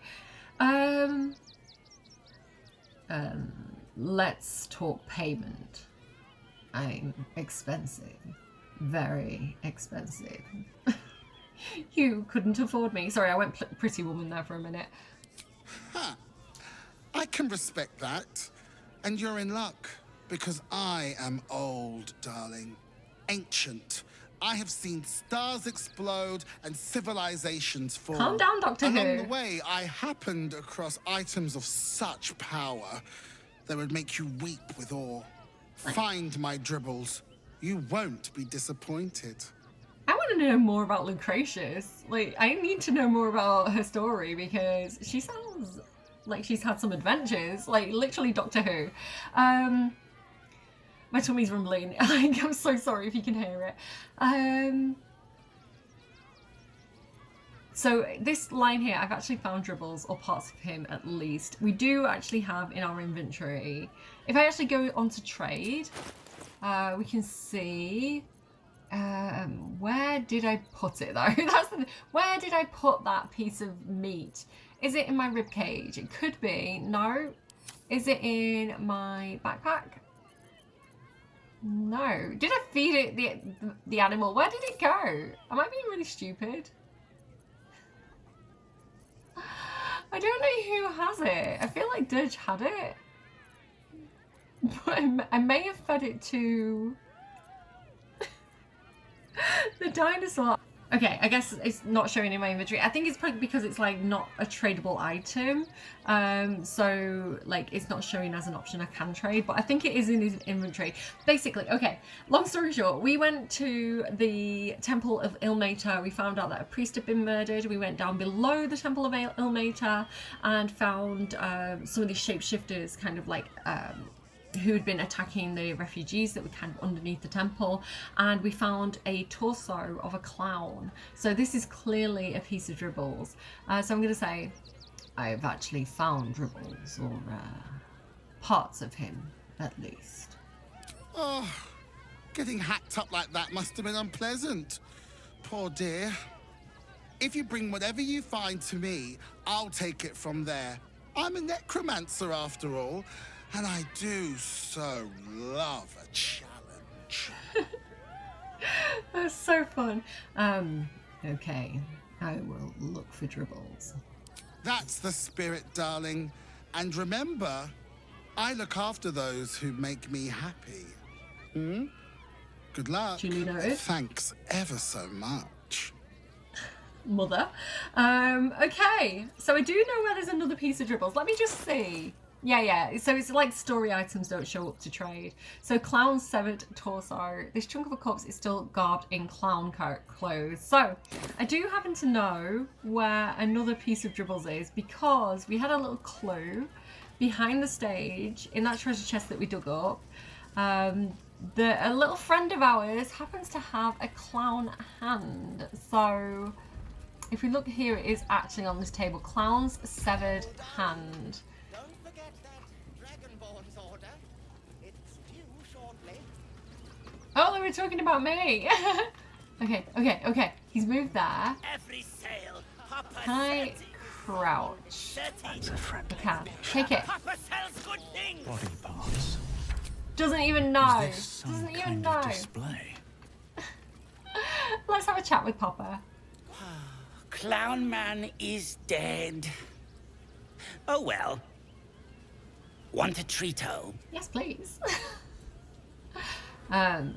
Let's talk payment. I'm expensive. Very expensive. You couldn't afford me. Sorry, I went Pretty Woman there for a minute. Huh. I can respect that. And you're in luck, because I am old, darling. Ancient. I have seen stars explode and civilizations fall. Calm down, Doctor Who. Along the way, I happened across items of such power that would make you weep with awe. Find my Dribbles. You won't be disappointed. I want to know more about Lucretius. Like, I need to know more about her story because she sounds like she's had some adventures. Like, literally Doctor Who. My tummy's rumbling. I'm so sorry if you can hear it. So this line here, I've actually found Dribbles, or parts of him at least. We do actually have in our inventory. If I actually go onto trade, we can see, where did I put it though? Where did I put that piece of meat? Is it in my rib cage? It could be. No. Is it in my backpack? No. Did I feed it the animal? Where did it go? Am I being really stupid? I don't know who has it. I feel like Dirge had it. But I may have fed it to the dinosaur. Okay, I guess it's not showing in my inventory. I think it's probably because it's like not a tradable item. So like it's not showing as an option I can trade, but I think it is in his inventory. Basically, okay, long story short, we went to the Temple of Ilmater. We found out that a priest had been murdered. We went down below the Temple of Ilmater and found some of these shapeshifters kind of like who'd been attacking the refugees that were kind of underneath the temple, and we found a torso of a clown. So this is clearly a piece of Dribbles. So I'm going to say I've actually found Dribbles, or parts of him at least. Oh, getting hacked up like that must have been unpleasant. Poor dear. If you bring whatever you find to me, I'll take it from there. I'm a necromancer after all. And I do so love a challenge. That's so fun. Okay, I will look for Dribbles. That's the spirit, darling. And remember, I look after those who make me happy. Hmm? Good luck. Duly noted. Thanks ever so much. Mother. Okay, so I do know where there's another piece of Dribbles. Let me just see. Yeah, so it's like story items don't show up to trade. So clown's severed torso. This chunk of a corpse is still garbed in clown clothes. So I do happen to know where another piece of Dribbles is, because we had a little clue behind the stage in that treasure chest that we dug up. A little friend of ours happens to have a clown hand. So if we look here, it is actually on this table. Clown's severed hand. Oh, they were talking about me. Okay. He's moved there. Can I crouch? I can. Take it. Body parts. Doesn't even know. Is this some Doesn't even kind know. of display? Let's have a chat with Papa. Clown Man is dead. Oh well. Want a treat-o? Yes, please. I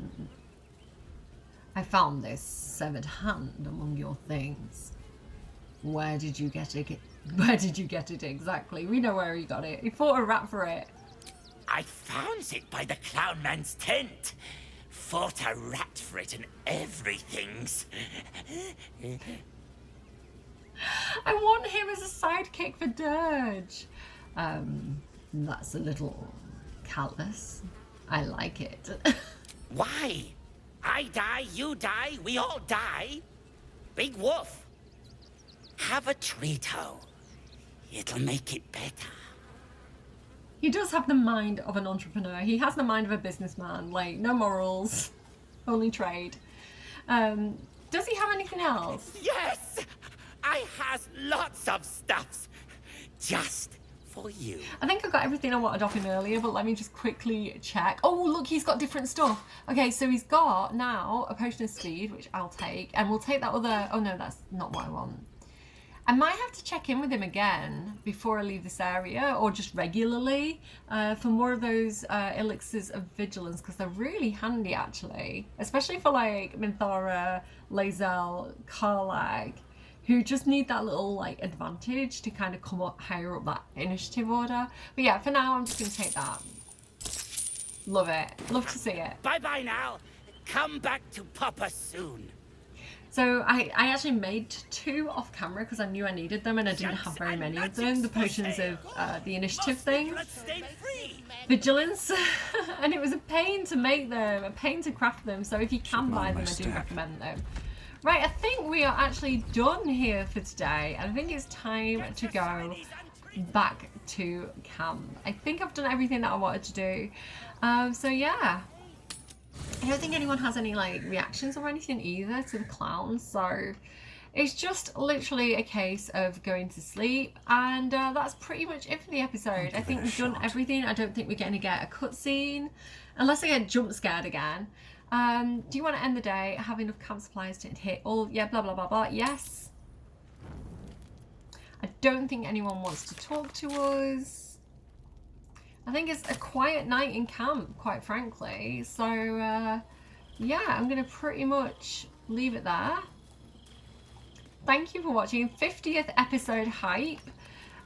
found this severed hand among your things. Where did you get it? Where did you get it exactly? We know where he got it. He fought a rat for it. I found it by the Clown Man's tent. Fought a rat for it and everything's. I want him as a sidekick for Dirge. That's a little callous. I like it. Why? I die, you die, we all die. Big Wolf. Have a treat-o. It'll make it better. He does have the mind of an entrepreneur. He has the mind of a businessman. Like, no morals, only trade. Does he have anything else? Yes! I has lots of stuffs. Just for you. I think I got everything I wanted off him earlier, but let me just quickly check. Oh, look, he's got different stuff. Okay, so he's got now a potion of speed, which I'll take, and we'll take that other... Oh, no, that's not what I want. I might have to check in with him again before I leave this area, or just regularly, for more of those elixirs of vigilance, because they're really handy, actually. Especially for, like, Minthara, Lae'zel, Karlag, who just need that little, like, advantage to kind of come up higher up that initiative order. But yeah, for now, I'm just going to take that. Love it. Love to see it. Bye-bye now. Come back to Papa soon. So I actually made 2 off camera because I knew I needed them and I didn't have very many of them. The potions of the initiative thing. Vigilance. And it was a pain to make them, a pain to craft them. So if you can buy them, I do recommend them. Right, I think we are actually done here for today. And I think it's time to go back to camp. I think I've done everything that I wanted to do. So yeah. I don't think anyone has any like reactions or anything either to the clowns, so It's just literally a case of going to sleep, and that's pretty much it for the episode. I think we've done everything. I don't think we're going to get a cutscene, unless I get jump scared again. Do you want to end the day? Have enough camp supplies to hit all? Yeah, blah, blah, blah, blah. Yes. I don't think anyone wants to talk to us. I think it's a quiet night in camp, quite frankly. So, yeah, I'm going to pretty much leave it there. Thank you for watching. 50th episode hype.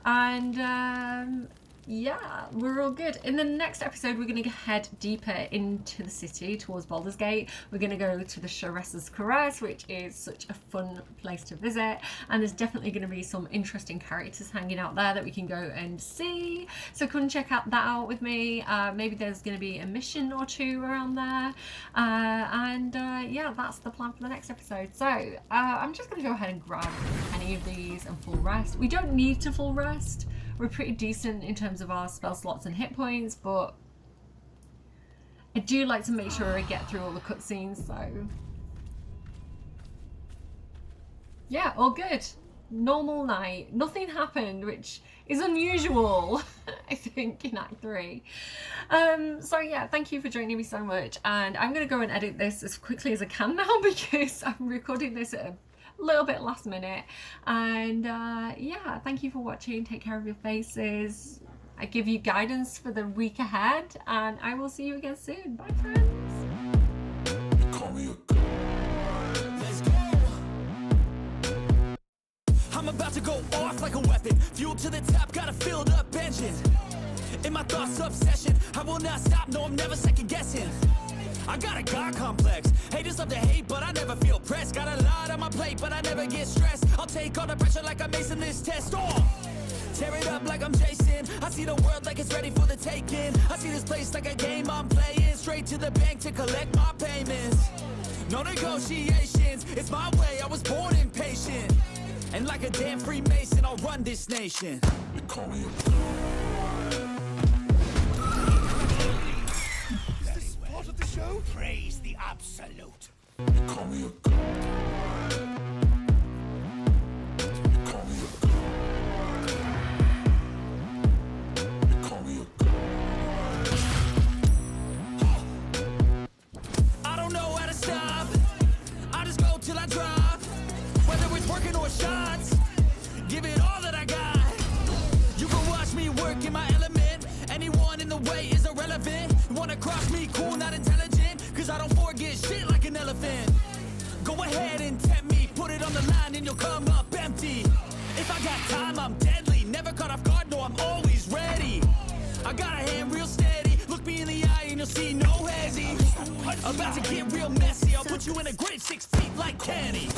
And yeah, we're all good. In the next episode, we're going to head deeper into the city towards Baldur's Gate. We're going to go to the Sharessa's Caress, which is such a fun place to visit. And there's definitely going to be some interesting characters hanging out there that we can go and see. So come and check that out with me. Maybe there's going to be a mission or two around there. Yeah, that's the plan for the next episode. So I'm just going to go ahead and grab any of these and full rest. We don't need to full rest. We're pretty decent in terms of our spell slots and hit points, but I do like to make sure I get through all the cutscenes, so yeah, all good. Normal night. Nothing happened, which is unusual, I think, in Act 3. So yeah, thank you for joining me so much, and I'm going to go and edit this as quickly as I can now because I'm recording this at a little bit last minute. And yeah, thank you for watching. Take care of your faces. I give you guidance for the week ahead, and I will see you again soon. Bye, friends. Let's go. I'm about to go off like a weapon, fuel to the top, got a filled up engine. In my thoughts, obsession, I will not stop, no, I'm never second guessing. I got a God complex, haters love to hate, but I never feel pressed. Got a lot on my plate, but I never get stressed. I'll take all the pressure like I'm acing this test. Tear it up like I'm Jason. I see the world like it's ready for the taking. I see this place like a game I'm playing. Straight to the bank to collect my payments. No negotiations, it's my way, I was born impatient. And like a damn Freemason, I'll run this nation. They call me Part of the show? Praise the absolute. Call me a god. Call me a god. Call me a god. I don't know how to stop. I just go till I drop. Whether it's working or shots, give it all that I got. You can watch me work in my element. Anyone in the way is irrelevant. You wanna cross me, cool, not intelligent, cause I don't forget shit like an elephant. Go ahead and tempt me, put it on the line and you'll come up empty. If I got time, I'm deadly, never caught off guard, no, I'm always ready. I got a hand real steady, look me in the eye and you'll see no hezzy. About to get real messy, I'll put you in a grave 6 feet like Kenny.